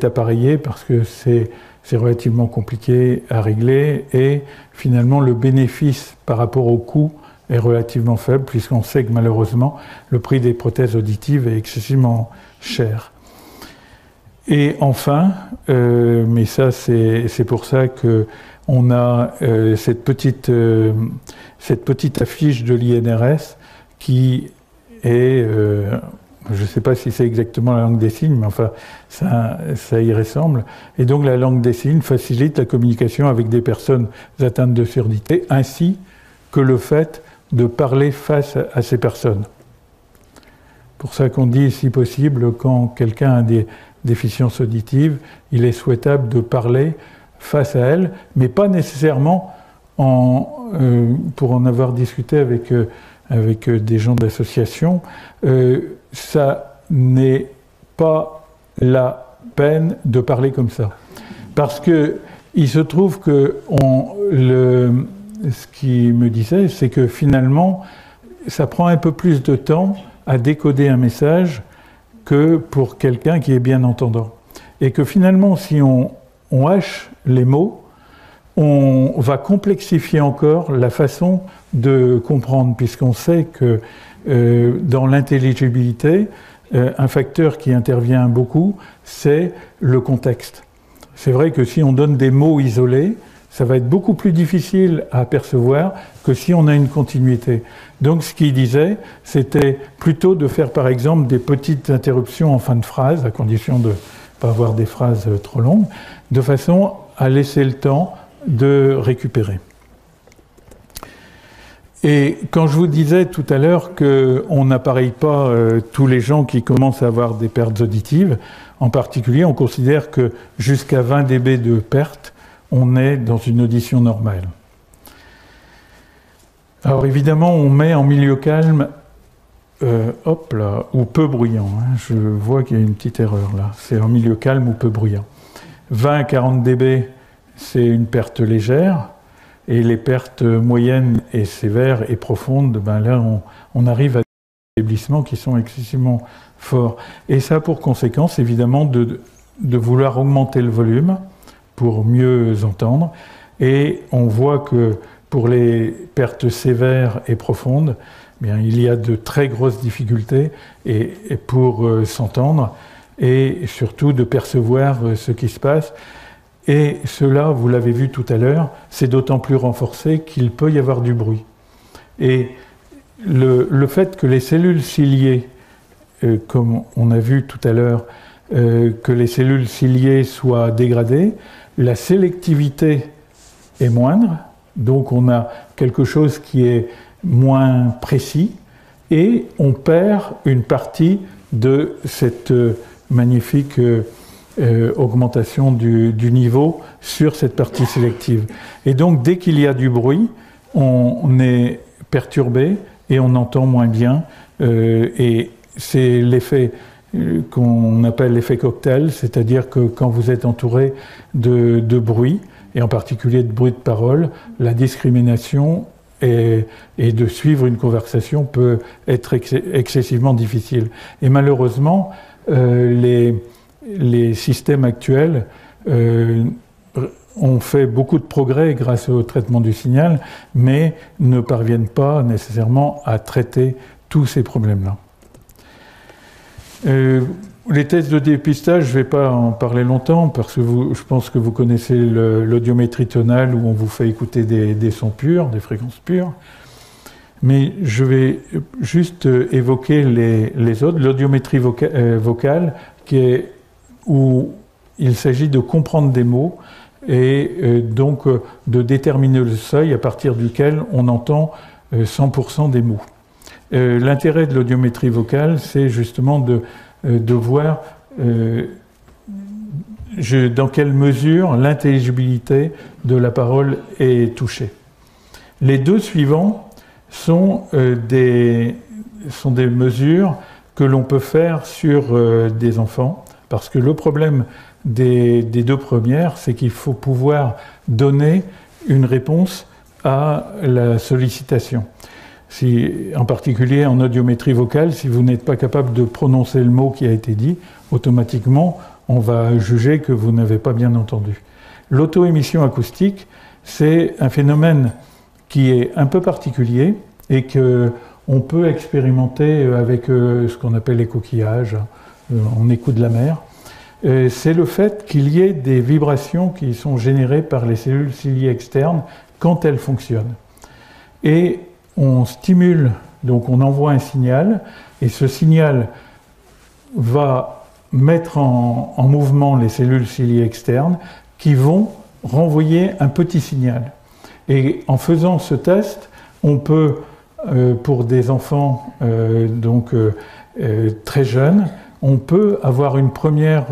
appareillé parce que c'est relativement compliqué à régler et finalement le bénéfice par rapport au coût est relativement faible puisqu'on sait que malheureusement le prix des prothèses auditives est excessivement cher. Et enfin, mais ça c'est pour ça qu'on a cette petite affiche de l'INRS qui est, je ne sais pas si c'est exactement la langue des signes, mais enfin ça y ressemble. Et donc la langue des signes facilite la communication avec des personnes atteintes de surdité, ainsi que le fait de parler face à ces personnes. Pour ça qu'on dit, si possible, quand quelqu'un a des déficiences auditives, il est souhaitable de parler face à elle, mais pas nécessairement pour en avoir discuté avec des gens d'association, ça n'est pas la peine de parler comme ça. Parce que il se trouve que ce qu'il me disait, c'est que finalement, ça prend un peu plus de temps à décoder un message que pour quelqu'un qui est bien entendant. Et que finalement, si on hache les mots, on va complexifier encore la façon de comprendre, puisqu'on sait que dans l'intelligibilité, un facteur qui intervient beaucoup, c'est le contexte. C'est vrai que si on donne des mots isolés, ça va être beaucoup plus difficile à percevoir que si on a une continuité. Donc ce qu'il disait, c'était plutôt de faire par exemple des petites interruptions en fin de phrase, à condition de ne pas avoir des phrases trop longues, de façon à laisser le temps de récupérer. Et quand je vous disais tout à l'heure qu'on n'appareille pas tous les gens qui commencent à avoir des pertes auditives, en particulier on considère que jusqu'à 20 dB de perte, on est dans une audition normale. Alors évidemment, on met en milieu calme, ou peu bruyant. Hein, je vois qu'il y a une petite erreur là. C'est en milieu calme ou peu bruyant. 20 à 40 dB, c'est une perte légère. Et les pertes moyennes et sévères et profondes, ben là, on arrive à des faiblissements qui sont excessivement forts. Et ça a pour conséquence, évidemment, de vouloir augmenter le volume pour mieux entendre. Et on voit que pour les pertes sévères et profondes, bien, il y a de très grosses difficultés et pour s'entendre. et surtout de percevoir ce qui se passe. Et cela, vous l'avez vu tout à l'heure, c'est d'autant plus renforcé qu'il peut y avoir du bruit. Et le fait que les cellules ciliées, comme on a vu tout à l'heure, que les cellules ciliées soient dégradées, la sélectivité est moindre, donc on a quelque chose qui est moins précis, et on perd une partie de cette magnifique augmentation du niveau sur cette partie sélective. Et donc dès qu'il y a du bruit, on est perturbé et on entend moins bien, et c'est l'effet qu'on appelle l'effet cocktail, c'est-à-dire que quand vous êtes entouré de bruit, et en particulier de bruit de parole, la discrimination et de suivre une conversation peut être excessivement difficile. Et malheureusement, les systèmes actuels ont fait beaucoup de progrès grâce au traitement du signal, mais ne parviennent pas nécessairement à traiter tous ces problèmes-là. Les tests de dépistage, je ne vais pas en parler longtemps, parce que je pense que vous connaissez l'audiométrie tonale, où on vous fait écouter des sons purs, des fréquences pures. Mais je vais juste évoquer les autres. L'audiométrie vocale, où il s'agit de comprendre des mots, et donc de déterminer le seuil à partir duquel on entend 100% des mots. L'intérêt de l'audiométrie vocale, c'est justement de voir dans quelle mesure l'intelligibilité de la parole est touchée. Les deux suivants sont des mesures que l'on peut faire sur des enfants, parce que le problème des deux premières, c'est qu'il faut pouvoir donner une réponse à la sollicitation. En particulier en audiométrie vocale, si vous n'êtes pas capable de prononcer le mot qui a été dit, automatiquement, on va juger que vous n'avez pas bien entendu. L'auto-émission acoustique, c'est un phénomène qui est un peu particulier et qu'on peut expérimenter avec ce qu'on appelle les coquillages, en écoute de la mer. C'est le fait qu'il y ait des vibrations qui sont générées par les cellules ciliées externes quand elles fonctionnent. Et on stimule, donc on envoie un signal, et ce signal va mettre en mouvement les cellules ciliées externes qui vont renvoyer un petit signal. Et en faisant ce test, on peut, pour des enfants très jeunes, on peut avoir une première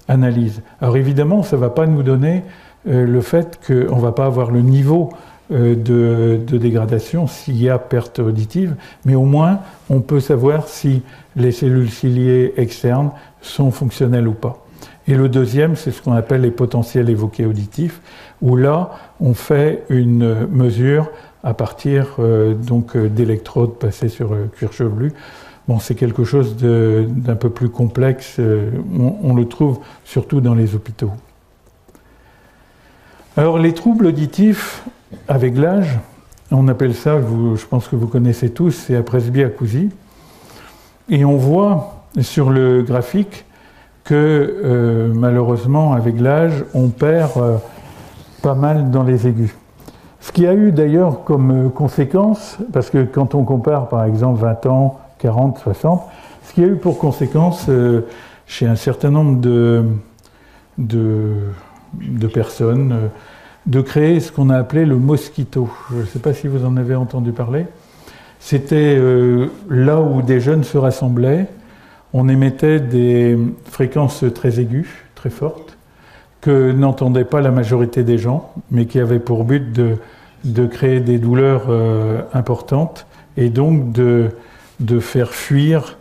analyse. Alors évidemment, ça ne va pas nous donner le fait qu'on ne va pas avoir le niveau de dégradation s'il y a perte auditive, mais au moins on peut savoir si les cellules ciliées externes sont fonctionnelles ou pas. Et le deuxième, c'est ce qu'on appelle les potentiels évoqués auditifs, où là on fait une mesure à partir d'électrodes passées sur le cuir chevelu. Bon, c'est quelque chose d'un peu plus complexe, on le trouve surtout dans les hôpitaux. Alors les troubles auditifs avec l'âge, on appelle ça, je pense que vous connaissez tous, c'est la presbyacousie. Et on voit sur le graphique que malheureusement avec l'âge, on perd pas mal dans les aigus. Ce qui a eu d'ailleurs comme conséquence, parce que quand on compare par exemple 20 ans, 40, 60, ce qui a eu pour conséquence chez un certain nombre de personnes, de créer ce qu'on a appelé le mosquito. Je ne sais pas si vous en avez entendu parler. C'était là où des jeunes se rassemblaient, on émettait des fréquences très aiguës, très fortes, que n'entendait pas la majorité des gens, mais qui avaient pour but de créer des douleurs importantes et donc de faire fuir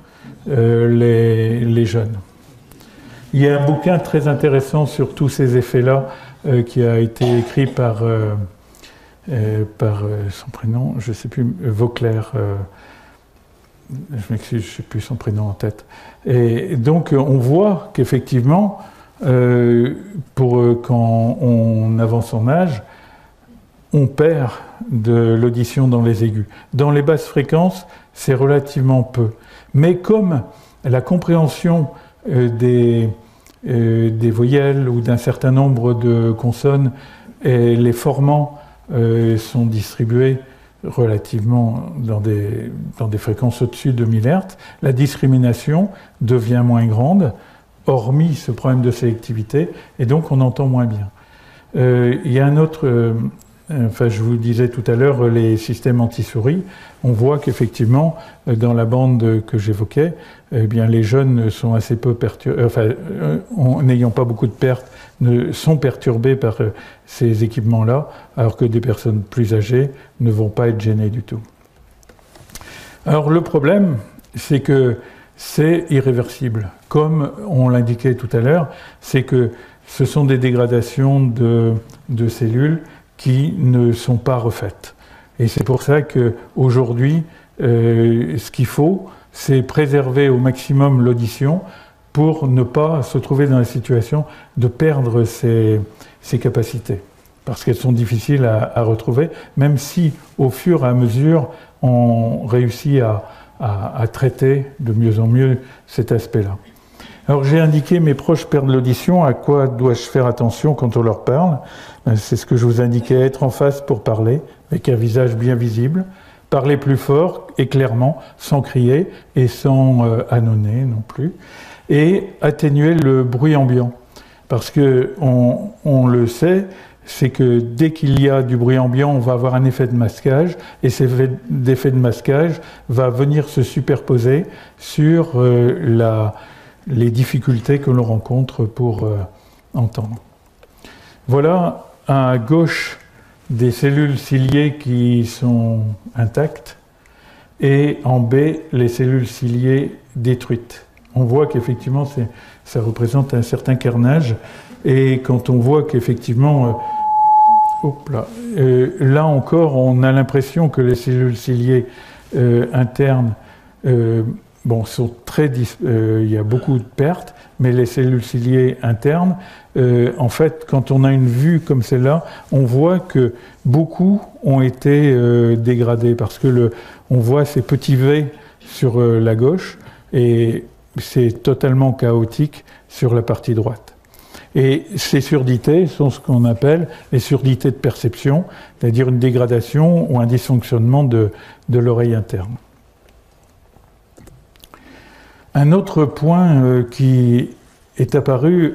les jeunes. Il y a un bouquin très intéressant sur tous ces effets-là qui a été écrit par son prénom, je ne sais plus, Vauclair. Je m'excuse, je ne sais plus son prénom en tête. Et donc on voit qu'effectivement, quand on avance en âge, on perd de l'audition dans les aigus. Dans les basses fréquences, c'est relativement peu. Mais comme la compréhension des voyelles ou d'un certain nombre de consonnes, et les formants sont distribués relativement dans des fréquences au-dessus de 1000 Hz, la discrimination devient moins grande, hormis ce problème de sélectivité, et donc on entend moins bien. Il y a un autre... Enfin, je vous disais tout à l'heure, les systèmes anti-souris, on voit qu'effectivement, dans la bande que j'évoquais, eh bien, les jeunes sont assez peu perturbés, enfin, n'ayant pas beaucoup de pertes, sont perturbés par ces équipements-là, alors que des personnes plus âgées ne vont pas être gênées du tout. Alors, le problème, c'est que c'est irréversible. Comme on l'indiquait tout à l'heure, c'est que ce sont des dégradations de cellules qui ne sont pas refaites. Et c'est pour ça qu'aujourd'hui, ce qu'il faut, c'est préserver au maximum l'audition pour ne pas se trouver dans la situation de perdre ses capacités, parce qu'elles sont difficiles à retrouver, même si au fur et à mesure, on réussit à traiter de mieux en mieux cet aspect-là. Alors j'ai indiqué mes proches perdent l'audition, à quoi dois-je faire attention quand on leur parle? C'est ce que je vous indiquais, être en face pour parler, avec un visage bien visible, parler plus fort et clairement, sans crier et sans ânonner non plus, et atténuer le bruit ambiant. Parce que on le sait, c'est que dès qu'il y a du bruit ambiant, on va avoir un effet de masquage, et cet effet de masquage va venir se superposer sur les difficultés que l'on rencontre pour entendre. Voilà à gauche des cellules ciliées qui sont intactes et en B les cellules ciliées détruites. On voit qu'effectivement ça représente un certain carnage, et quand on voit qu'effectivement là encore on a l'impression que les cellules ciliées internes sont il y a beaucoup de pertes, mais les cellules ciliées internes, en fait, quand on a une vue comme celle-là, on voit que beaucoup ont été dégradés, parce que on voit ces petits V sur la gauche, et c'est totalement chaotique sur la partie droite. Et ces surdités sont ce qu'on appelle les surdités de perception, c'est-à-dire une dégradation ou un dysfonctionnement de l'oreille interne. Un autre point qui est apparu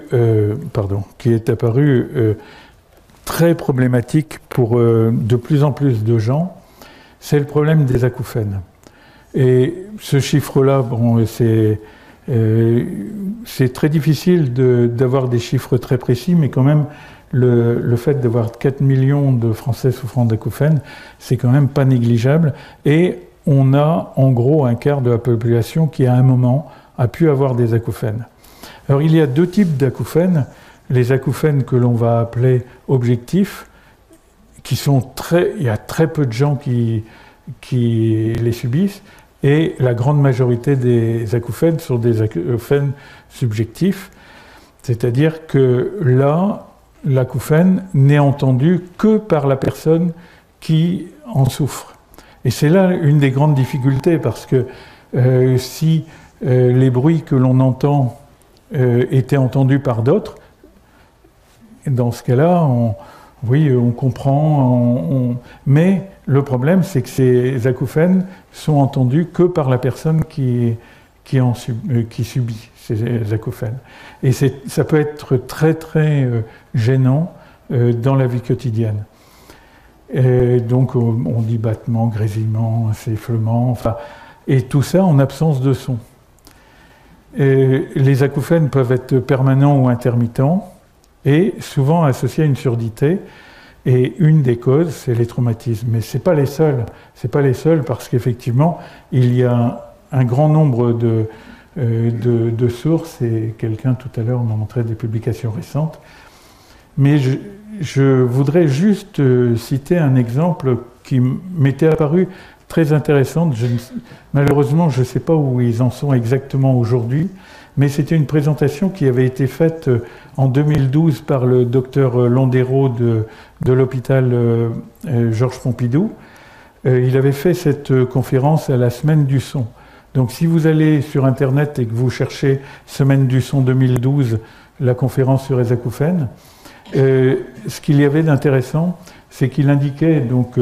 très problématique pour de plus en plus de gens, c'est le problème des acouphènes. Et ce chiffre-là, c'est très difficile d'avoir des chiffres très précis, mais quand même, le fait d'avoir 4 millions de Français souffrant d'acouphènes, c'est quand même pas négligeable. Et on a en gros un quart de la population qui, à un moment, a pu avoir des acouphènes. Alors, il y a deux types d'acouphènes. Les acouphènes que l'on va appeler objectifs, il y a très peu de gens qui les subissent, et la grande majorité des acouphènes sont des acouphènes subjectifs, c'est-à-dire que là, l'acouphène n'est entendu que par la personne qui en souffre. Et c'est là une des grandes difficultés, parce que si les bruits que l'on entend étaient entendus par d'autres, dans ce cas-là, on comprend, mais le problème, c'est que ces acouphènes sont entendus que par la personne qui subit ces acouphènes. Et ça peut être très très gênant dans la vie quotidienne. Et donc on dit battement, grésillement, sifflement, et tout ça en absence de son. Et les acouphènes peuvent être permanents ou intermittents, et souvent associés à une surdité. Et une des causes, c'est les traumatismes. Mais ce n'est pas les seuls. C'est pas les seuls, parce qu'effectivement, il y a un grand nombre de sources, et quelqu'un tout à l'heure m'a montré des publications récentes. Mais je voudrais juste citer un exemple qui m'était apparu très intéressant. Malheureusement, je ne sais pas où ils en sont exactement aujourd'hui, mais c'était une présentation qui avait été faite en 2012 par le docteur Landero de l'hôpital Georges Pompidou. Il avait fait cette conférence à la Semaine du son. Donc si vous allez sur Internet et que vous cherchez Semaine du son 2012, la conférence sur les acouphènes, ce qu'il y avait d'intéressant, c'est qu'il indiquait donc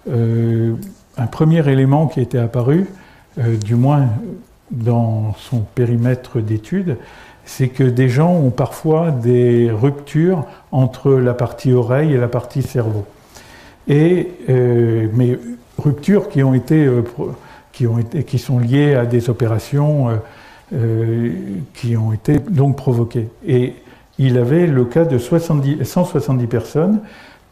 un premier élément qui était apparu, du moins dans son périmètre d'étude, c'est que des gens ont parfois des ruptures entre la partie oreille et la partie cerveau. Mais ruptures qui sont liées à des opérations qui ont été donc provoquées. Et il avait le cas de 170 personnes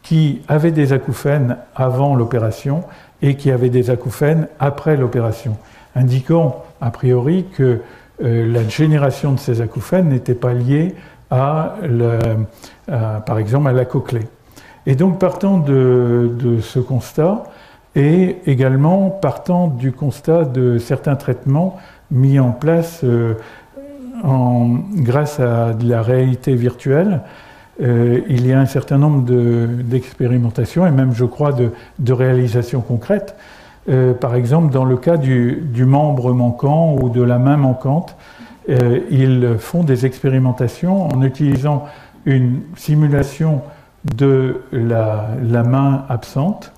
qui avaient des acouphènes avant l'opération et qui avaient des acouphènes après l'opération, indiquant a priori que la génération de ces acouphènes n'était pas liée par exemple à la cochlée. Et donc partant de ce constat, et également partant du constat de certains traitements mis en place grâce à de la réalité virtuelle, il y a un certain nombre d'expérimentations et même, je crois, de réalisations concrètes. Par exemple, dans le cas du membre manquant ou de la main manquante, ils font des expérimentations en utilisant une simulation de la main absente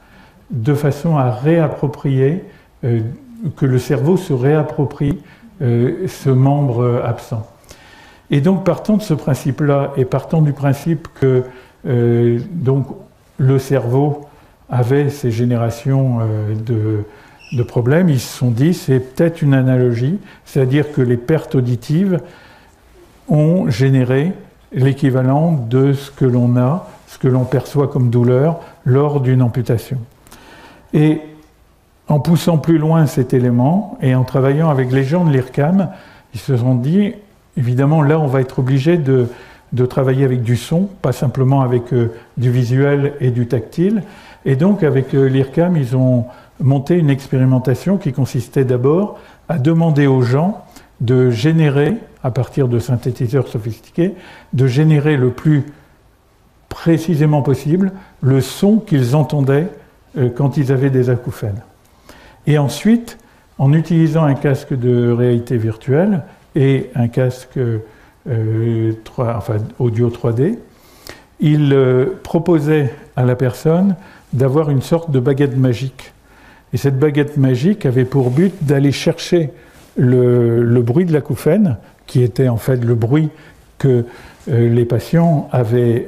de façon à réapproprier, que le cerveau se réapproprie ce membre absent. Et donc, partant de ce principe-là, et partant du principe que donc, le cerveau avait ces générations de problèmes, ils se sont dit, c'est peut-être une analogie, c'est-à-dire que les pertes auditives ont généré l'équivalent de ce que l'on a, ce que l'on perçoit comme douleur lors d'une amputation. Et en poussant plus loin cet élément, et en travaillant avec les gens de l'IRCAM, ils se sont dit, évidemment, là, on va être obligé de travailler avec du son, pas simplement avec du visuel et du tactile. Et donc, avec l'IRCAM, ils ont monté une expérimentation qui consistait d'abord à demander aux gens de générer, à partir de synthétiseurs sophistiqués, de générer le plus précisément possible le son qu'ils entendaient quand ils avaient des acouphènes. Et ensuite, en utilisant un casque de réalité virtuelle et un casque audio 3D, ils proposaient à la personne d'avoir une sorte de baguette magique. Et cette baguette magique avait pour but d'aller chercher le bruit de l'acouphène, qui était en fait le bruit que les patients avaient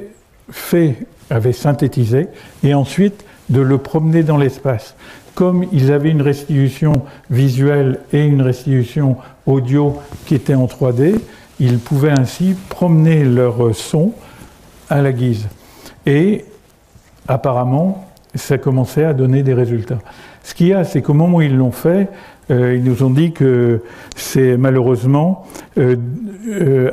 synthétisé, et ensuite de le promener dans l'espace. Comme ils avaient une restitution visuelle et une restitution audio qui étaient en 3D, ils pouvaient ainsi promener leur son à la guise. Et apparemment, ça commençait à donner des résultats. Ce qu'il y a, c'est qu'au moment où ils l'ont fait, ils nous ont dit que c'est malheureusement,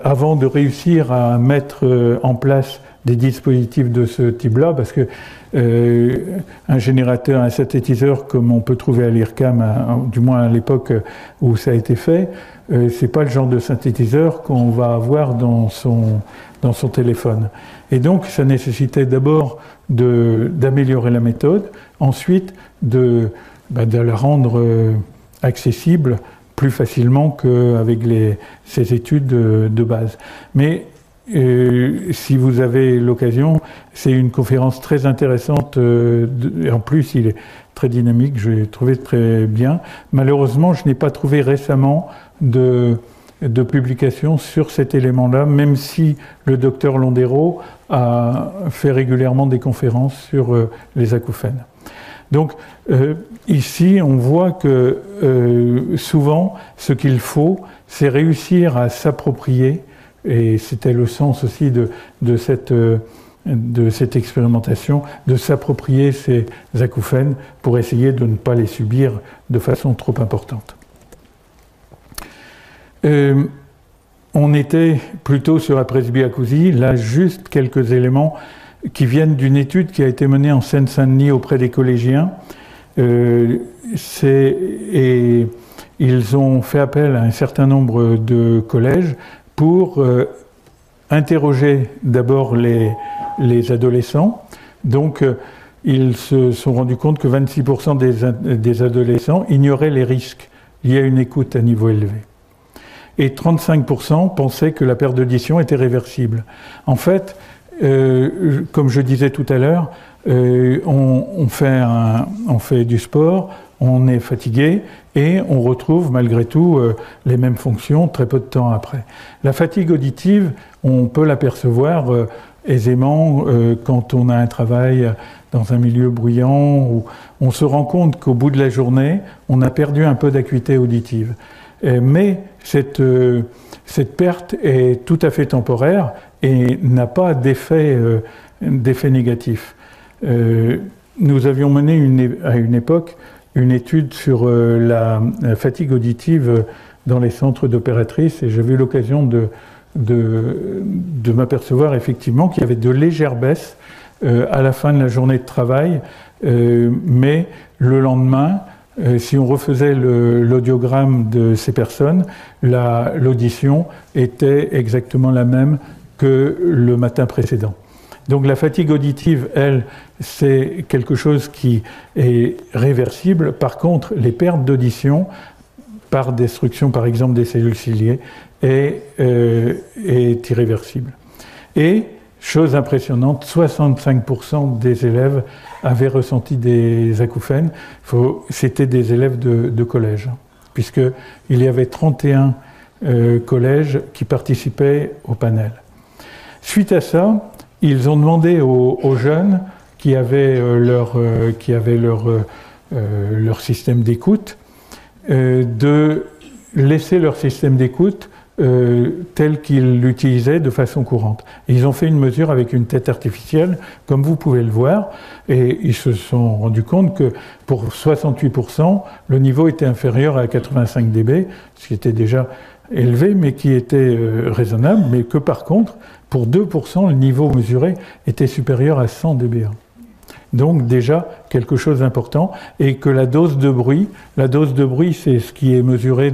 avant de réussir à mettre en place des dispositifs de ce type-là, parce que un générateur, un synthétiseur comme on peut trouver à l'IRCAM, du moins à l'époque où ça a été fait, c'est pas le genre de synthétiseur qu'on va avoir dans son téléphone. Et donc ça nécessitait d'abord d'améliorer la méthode, ensuite de la rendre accessible plus facilement qu'avec ces études de base. Mais si vous avez l'occasion, c'est une conférence très intéressante, et en plus il est très dynamique, je l'ai trouvé très bien. Malheureusement, je n'ai pas trouvé récemment de publication sur cet élément-là, même si le docteur Londero a fait régulièrement des conférences sur les acouphènes. Donc ici, on voit que souvent, ce qu'il faut, c'est réussir à s'approprier, et c'était le sens aussi de cette expérimentation, de s'approprier ces acouphènes pour essayer de ne pas les subir de façon trop importante. On était plutôt sur la presbyacousie, là juste quelques éléments qui viennent d'une étude qui a été menée en Seine-Saint-Denis auprès des collégiens. Et ils ont fait appel à un certain nombre de collèges pour interroger d'abord les adolescents. Donc, ils se sont rendus compte que 26% des adolescents ignoraient les risques liées à une écoute à niveau élevé. Et 35% pensaient que la perte d'audition était réversible. En fait, comme je disais tout à l'heure, on fait du sport, on est fatigué et on retrouve malgré tout les mêmes fonctions très peu de temps après. La fatigue auditive, on peut l'apercevoir aisément quand on a un travail dans un milieu bruyant où on se rend compte qu'au bout de la journée, on a perdu un peu d'acuité auditive. Mais cette perte est tout à fait temporaire et n'a pas d'effet négatif. Nous avions mené à une époque une étude sur la fatigue auditive dans les centres d'opératrices et j'avais eu l'occasion de m'apercevoir effectivement qu'il y avait de légères baisses à la fin de la journée de travail, mais le lendemain, si on refaisait l'audiogramme de ces personnes, l'audition était exactement la même que le matin précédent. Donc la fatigue auditive, elle, c'est quelque chose qui est réversible. Par contre, les pertes d'audition, par destruction par exemple des cellules ciliées, est irréversible. Et, chose impressionnante, 65% des élèves avaient ressenti des acouphènes. C'était des élèves de collège, puisqu'il y avait 31 collèges qui participaient au panel. Suite à ça, ils ont demandé aux jeunes qui avaient leur système d'écoute de laisser leur système d'écoute tel qu'ils l'utilisaient de façon courante. Et ils ont fait une mesure avec une tête artificielle, comme vous pouvez le voir, et ils se sont rendus compte que pour 68%, le niveau était inférieur à 85 dB, ce qui était déjà élevé, mais qui était raisonnable, mais que par contre, pour 2%, le niveau mesuré était supérieur à 100 dBA. Donc déjà quelque chose d'important, et que la dose de bruit, c'est ce qui est mesuré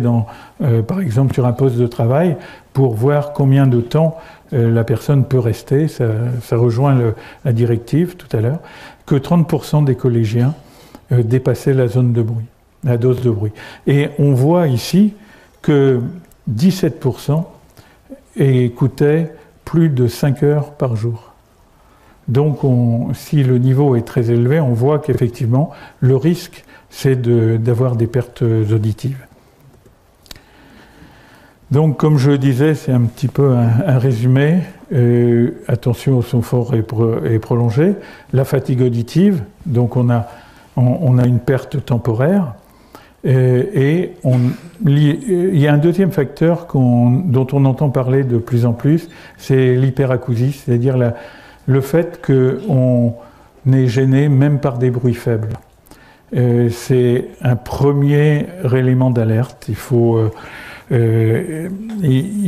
par exemple sur un poste de travail, pour voir combien de temps la personne peut rester, ça rejoint la directive tout à l'heure, que 30% des collégiens dépassaient la zone de bruit, la dose de bruit. Et on voit ici que 17% écoutaient plus de 5 heures par jour. Donc si le niveau est très élevé, on voit qu'effectivement le risque c'est d'avoir des pertes auditives. Donc comme je le disais, c'est un petit peu un résumé. Attention au son fort et prolongé. La fatigue auditive, donc on a une perte temporaire. Et il y a un deuxième facteur dont on entend parler de plus en plus, c'est l'hyperacousie, c'est-à-dire le fait qu'on est gêné même par des bruits faibles. C'est un premier élément d'alerte. Il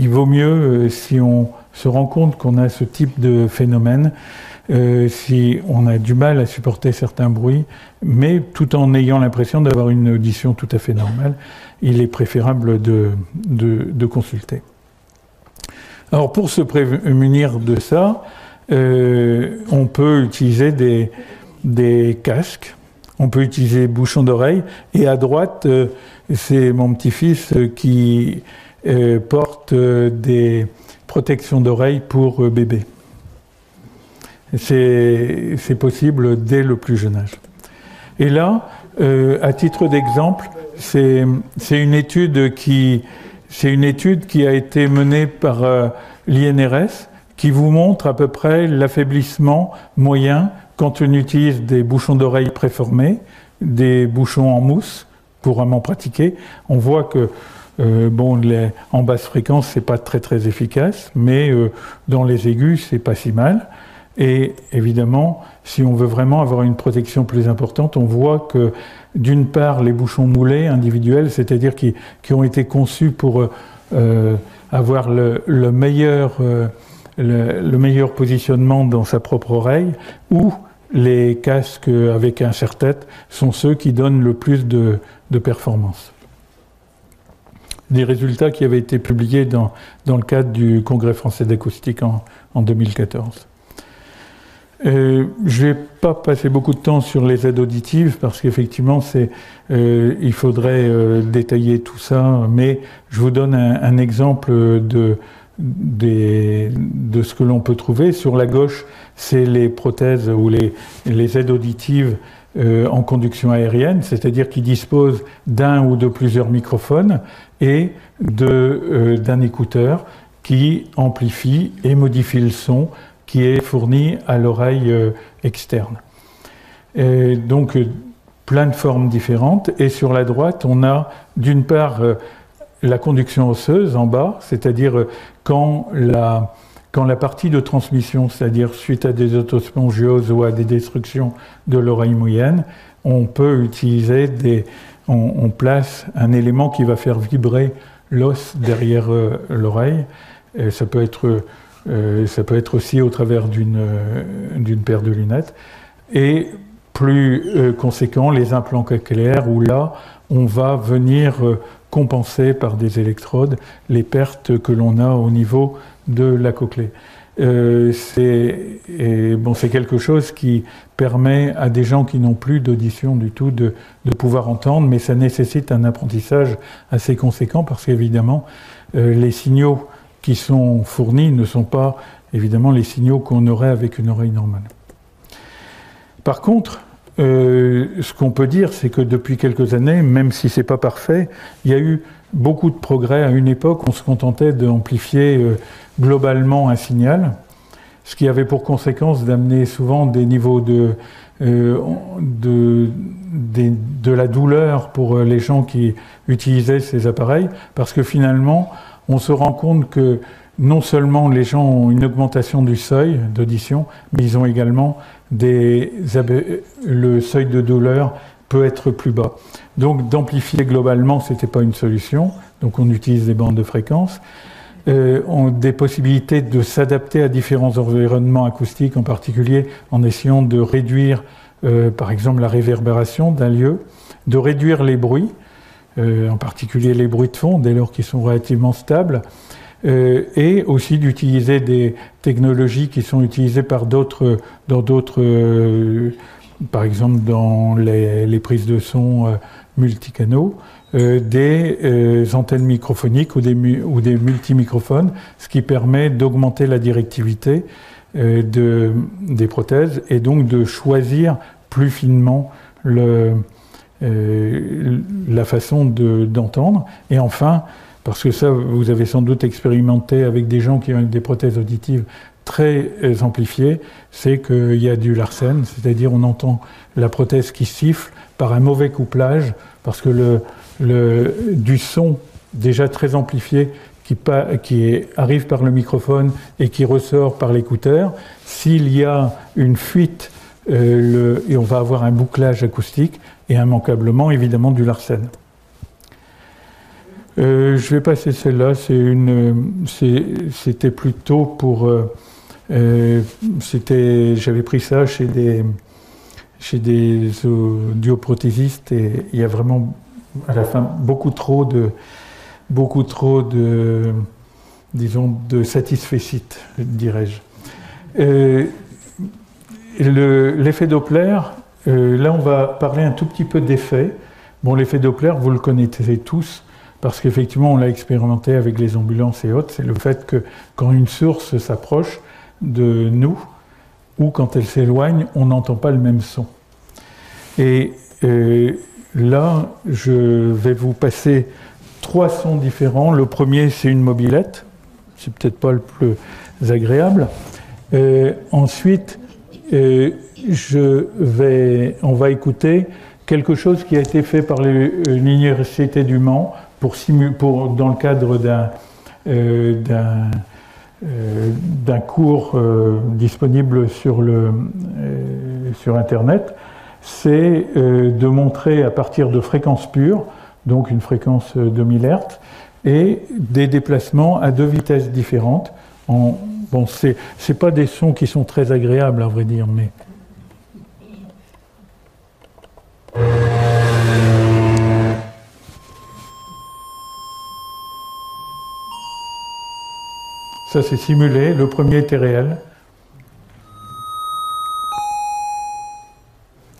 vaut mieux, si on se rend compte qu'on a ce type de phénomène, si on a du mal à supporter certains bruits, mais tout en ayant l'impression d'avoir une audition tout à fait normale, il est préférable de consulter. Alors pour se prémunir de ça, on peut utiliser des casques, on peut utiliser bouchons d'oreille, et à droite, c'est mon petit-fils qui porte des protections d'oreille pour bébé. C'est possible dès le plus jeune âge. Et là, à titre d'exemple, c'est une étude qui a été menée par l'INRS, qui vous montre à peu près l'affaiblissement moyen quand on utilise des bouchons d'oreille préformés, des bouchons en mousse pour vraiment pratiquer. On voit que en basse fréquence, c'est pas très très efficace, mais dans les aigus, c'est pas si mal. Et évidemment, si on veut vraiment avoir une protection plus importante, on voit que d'une part, les bouchons moulés individuels, c'est-à-dire qui ont été conçus pour avoir le meilleur positionnement dans sa propre oreille, ou les casques avec un serre-tête sont ceux qui donnent le plus de performance. Des résultats qui avaient été publiés dans le cadre du Congrès français d'acoustique en 2014. Je vais pas passer beaucoup de temps sur les aides auditives parce qu'effectivement, il faudrait détailler tout ça, mais je vous donne un exemple de ce que l'on peut trouver. Sur la gauche, c'est les prothèses ou les aides auditives en conduction aérienne, c'est-à-dire qui disposent d'un ou de plusieurs microphones et d'un écouteur qui amplifie et modifie le son qui est fourni à l'oreille externe. Et donc, plein de formes différentes. Et sur la droite, on a d'une part la conduction osseuse en bas, c'est-à-dire quand la partie de transmission, c'est-à-dire suite à des autospongioses ou à des destructions de l'oreille moyenne, on peut utiliser on place un élément qui va faire vibrer l'os derrière l'oreille. Ça peut être aussi au travers d'une paire de lunettes. Et plus conséquent, les implants cochléaires, où là, on va venir compenser par des électrodes les pertes que l'on a au niveau de la cochlée. C'est quelque chose qui permet à des gens qui n'ont plus d'audition du tout de pouvoir entendre, mais ça nécessite un apprentissage assez conséquent parce qu'évidemment, les signaux qui sont fournis ne sont pas évidemment les signaux qu'on aurait avec une oreille normale. Par contre, ce qu'on peut dire, c'est que depuis quelques années, même si c'est pas parfait, il y a eu beaucoup de progrès. À une époque, on se contentait d'amplifier globalement un signal, ce qui avait pour conséquence d'amener souvent des niveaux de la douleur pour les gens qui utilisaient ces appareils, parce que finalement, on se rend compte que non seulement les gens ont une augmentation du seuil d'audition, mais ils ont également le seuil de douleur peut être plus bas. Donc d'amplifier globalement, ce n'était pas une solution, donc on utilise des bandes de fréquences. Des possibilités de s'adapter à différents environnements acoustiques, en particulier en essayant de réduire, par exemple, la réverbération d'un lieu, de réduire les bruits, en particulier les bruits de fond, dès lors qu'ils sont relativement stables, et aussi d'utiliser des technologies qui sont utilisées par par exemple dans les prises de son multicanaux, des antennes microphoniques ou des multimicrophones, ce qui permet d'augmenter la directivité des prothèses et donc de choisir plus finement la façon d'entendre. Et enfin, parce que ça, vous avez sans doute expérimenté avec des gens qui ont des prothèses auditives très amplifiées, c'est qu'il y a du Larsen, c'est-à-dire on entend la prothèse qui siffle par un mauvais couplage, parce que du son déjà très amplifié qui arrive par le microphone et qui ressort par l'écouteur, s'il y a une fuite, et on va avoir un bouclage acoustique et immanquablement évidemment du Larsen. Je vais passer celle-là, c'était plutôt pour... j'avais pris ça chez des audioprothésistes et il y a vraiment à la fin beaucoup trop de disons de satisfecit, dirais-je. L'effet Doppler, là on va parler un tout petit peu d'effet. Bon, l'effet Doppler, vous le connaissez tous, parce qu'effectivement on l'a expérimenté avec les ambulances et autres, c'est le fait que quand une source s'approche de nous, ou quand elle s'éloigne, on n'entend pas le même son. Et là, je vais vous passer 3 sons différents. Le premier, c'est une mobilette, c'est peut-être pas le plus agréable. Ensuite, on va écouter quelque chose qui a été fait par l'Université du Mans dans le cadre d'un cours disponible sur Internet, c'est de montrer à partir de fréquences pures, donc une fréquence de 1000 Hz, et des déplacements à 2 vitesses différentes. Bon, c'est pas des sons qui sont très agréables, à vrai dire, mais... Ça, c'est simulé. Le premier était réel.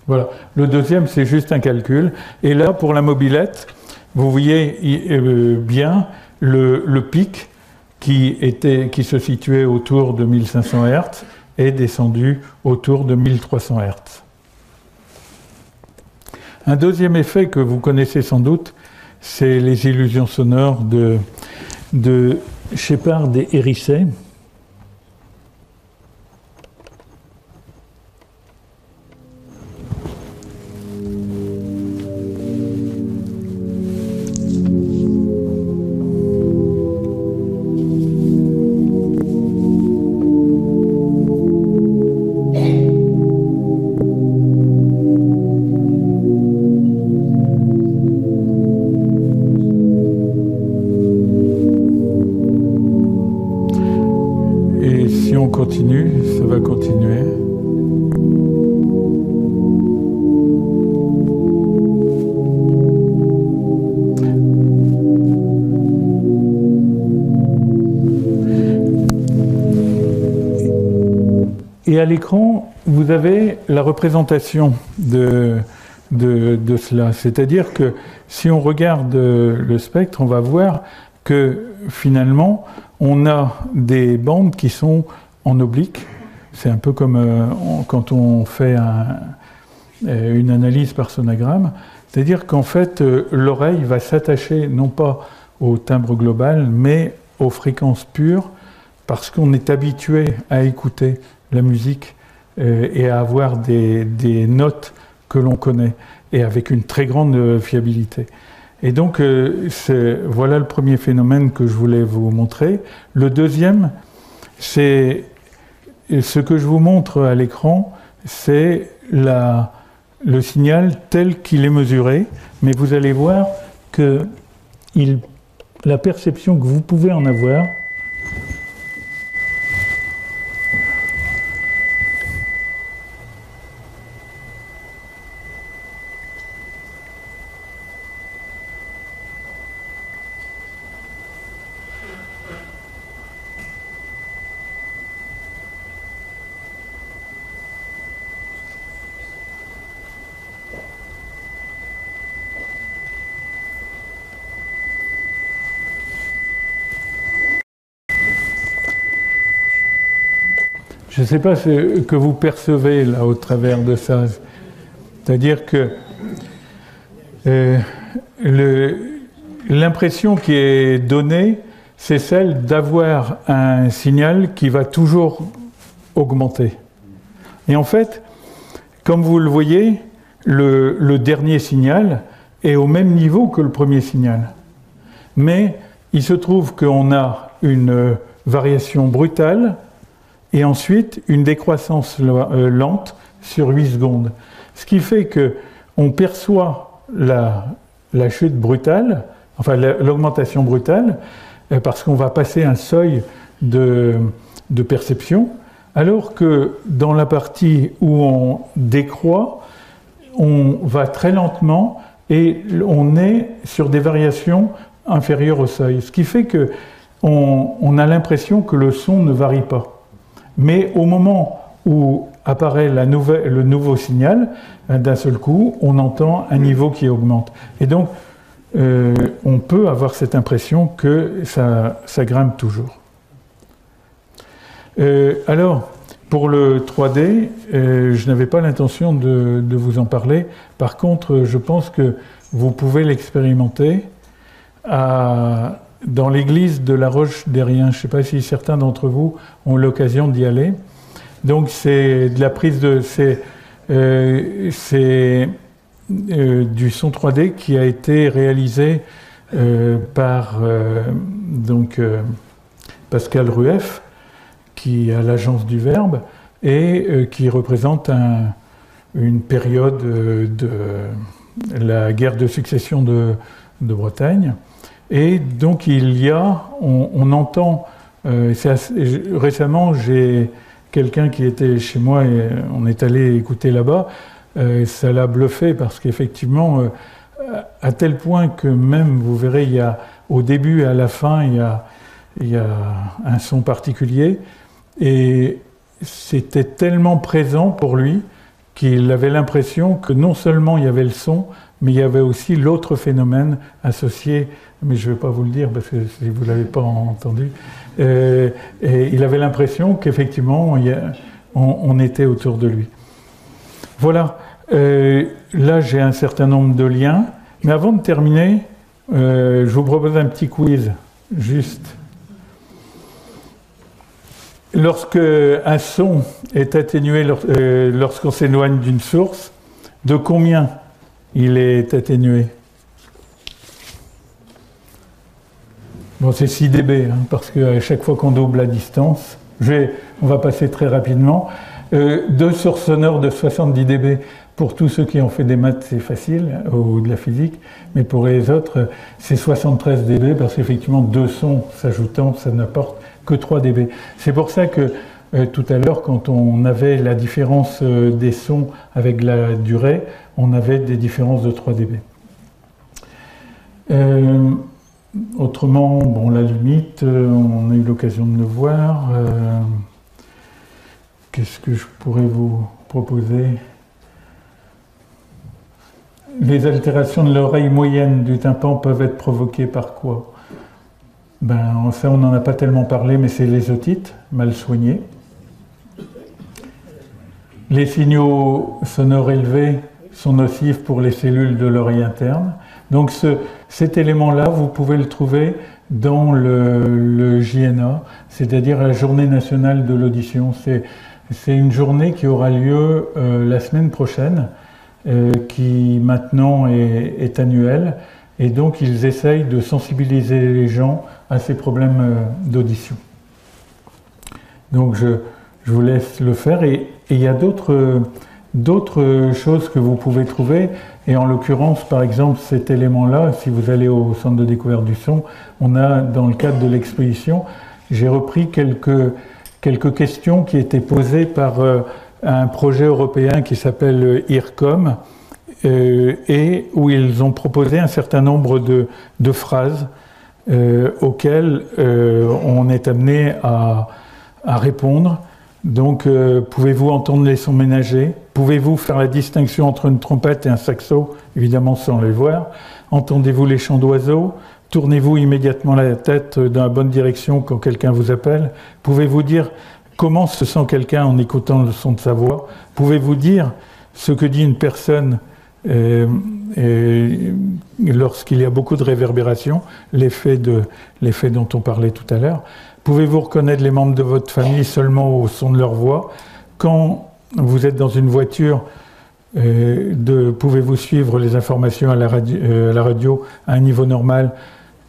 Voilà. Le deuxième, c'est juste un calcul. Et là, pour la mobilette, vous voyez bien le pic qui se situait autour de 1500 Hz est descendu autour de 1300 Hz. Un deuxième effet que vous connaissez sans doute, c'est les illusions sonores de Shepard et Hérisset. Continue, ça va continuer. Et à l'écran, vous avez la représentation de cela. C'est-à-dire que si on regarde le spectre, on va voir que finalement, on a des bandes qui sont en oblique. C'est un peu comme quand on fait une analyse par sonogramme. C'est-à-dire qu'en fait, l'oreille va s'attacher non pas au timbre global, mais aux fréquences pures, parce qu'on est habitué à écouter la musique et à avoir des notes que l'on connaît, et avec une très grande fiabilité. Et donc, voilà le premier phénomène que je voulais vous montrer. Le deuxième, c'est ce que je vous montre à l'écran, c'est le signal tel qu'il est mesuré, mais vous allez voir que la perception que vous pouvez en avoir, je ne sais pas ce que vous percevez là au travers de ça. C'est-à-dire que l'impression qui est donnée, c'est celle d'avoir un signal qui va toujours augmenter. Et en fait, comme vous le voyez, le dernier signal est au même niveau que le premier signal. Mais il se trouve qu'on a une variation brutale et ensuite une décroissance lente sur 8 secondes. Ce qui fait qu'on perçoit la chute brutale, enfin l'augmentation brutale, parce qu'on va passer un seuil de perception, alors que dans la partie où on décroît, on va très lentement et on est sur des variations inférieures au seuil. Ce qui fait qu'on a l'impression que le son ne varie pas. Mais au moment où apparaît le nouveau signal, d'un seul coup, on entend un niveau qui augmente. Et donc, on peut avoir cette impression que ça grimpe toujours. Alors, pour le 3D, je n'avais pas l'intention de vous en parler. Par contre, je pense que vous pouvez l'expérimenter dans l'église de la Roche-des-Riens. Je ne sais pas si certains d'entre vous ont l'occasion d'y aller. Donc c'est de la prise de... C'est du son 3D qui a été réalisé par Pascal Rueff, qui a l'Agence du Verbe, et qui représente une période de la guerre de succession de Bretagne. Et donc on entend, récemment j'ai quelqu'un qui était chez moi et on est allé écouter là-bas, ça l'a bluffé parce qu'effectivement, à tel point que même, vous verrez, au début et à la fin, il y a un son particulier et c'était tellement présent pour lui qu'il avait l'impression que non seulement il y avait le son, mais il y avait aussi l'autre phénomène associé, mais je ne vais pas vous le dire parce que si vous ne l'avez pas entendu, et il avait l'impression qu'effectivement on était autour de lui. Voilà, là j'ai un certain nombre de liens, mais avant de terminer, je vous propose un petit quiz, juste. Lorsque un son est atténué lorsqu'on s'éloigne d'une source, de combien il est atténué? Bon, c'est 6 dB, hein, parce qu'à chaque fois qu'on double la distance, on va passer très rapidement. 2 sources sonores de 70 dB, pour tous ceux qui ont fait des maths, c'est facile, ou de la physique, mais pour les autres, c'est 73 dB, parce qu'effectivement, 2 sons s'ajoutant, ça n'apporte que 3 dB. C'est pour ça que tout à l'heure, quand on avait la différence des sons avec la durée, on avait des différences de 3 dB. Autrement, bon, la limite, on a eu l'occasion de le voir. Qu'est-ce que je pourrais vous proposer? Les altérations de l'oreille moyenne du tympan peuvent être provoquées par quoi? Ben, ça, on n'en a pas tellement parlé, mais c'est les otites mal soignées. Les signaux sonores élevés sont nocifs pour les cellules de l'oreille interne. Donc cet élément-là, vous pouvez le trouver dans le JNA, c'est-à-dire la Journée nationale de l'audition. C'est une journée qui aura lieu la semaine prochaine, qui maintenant est annuelle. Et donc, ils essayent de sensibiliser les gens à ces problèmes d'audition. Donc, je vous laisse le faire. Et il y a d'autres choses que vous pouvez trouver. Et en l'occurrence, par exemple, cet élément-là, si vous allez au Centre de découverte du son, on a, dans le cadre de l'exposition, j'ai repris quelques questions qui étaient posées par un projet européen qui s'appelle IRCOM, et où ils ont proposé un certain nombre de phrases auxquelles on est amené à répondre. Donc, pouvez-vous entendre les sons ménagers? Pouvez-vous faire la distinction entre une trompette et un saxo? Évidemment, sans les voir. Entendez-vous les chants d'oiseaux? Tournez-vous immédiatement la tête dans la bonne direction quand quelqu'un vous appelle? Pouvez-vous dire comment se sent quelqu'un en écoutant le son de sa voix? Pouvez-vous dire ce que dit une personne lorsqu'il y a beaucoup de réverbération, l'effet dont on parlait tout à l'heure? Pouvez-vous reconnaître les membres de votre famille seulement au son de leur voix? Quand vous êtes dans une voiture, pouvez-vous suivre les informations à la radio à un niveau normal?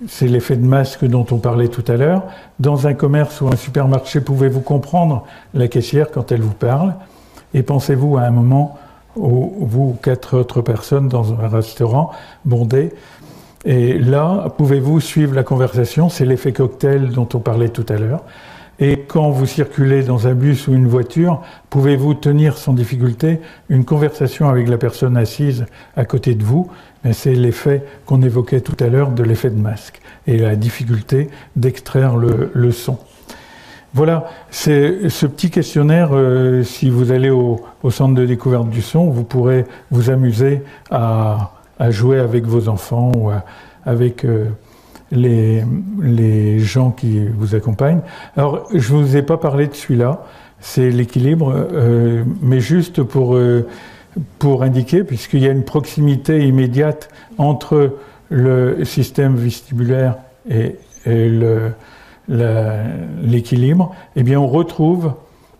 C'est l'effet de masque dont on parlait tout à l'heure. Dans un commerce ou un supermarché, pouvez-vous comprendre la caissière quand elle vous parle? Et pensez-vous à un moment où vous ou 4 autres personnes dans un restaurant bondé, et là, pouvez-vous suivre la conversation? C'est l'effet cocktail dont on parlait tout à l'heure. Et quand vous circulez dans un bus ou une voiture, pouvez-vous tenir sans difficulté une conversation avec la personne assise à côté de vous? C'est l'effet qu'on évoquait tout à l'heure de l'effet de masque et la difficulté d'extraire le son. Voilà, c'est ce petit questionnaire, si vous allez au Centre de découverte du son, vous pourrez vous amuser à jouer avec vos enfants ou avec les gens qui vous accompagnent. Alors, je ne vous ai pas parlé de celui-là, c'est l'équilibre, mais juste pour indiquer, puisqu'il y a une proximité immédiate entre le système vestibulaire et l'équilibre, eh bien on retrouve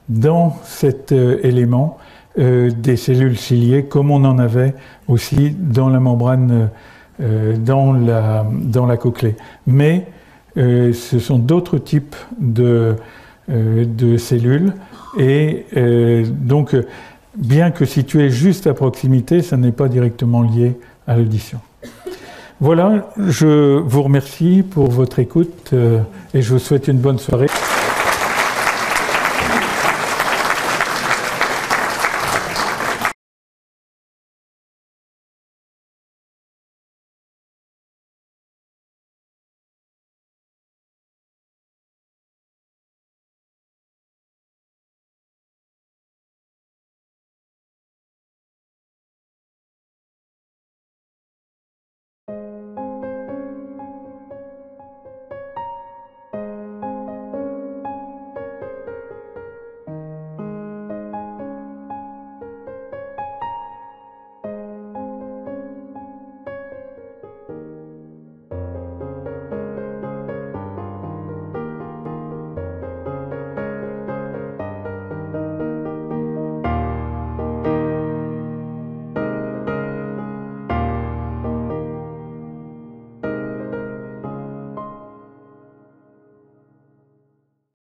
dans cet élément des cellules ciliées, comme on en avait aussi dans la membrane, dans la cochlée. Mais ce sont d'autres types de cellules, et donc bien que situé juste à proximité, ça n'est pas directement lié à l'audition. Voilà, je vous remercie pour votre écoute et je vous souhaite une bonne soirée.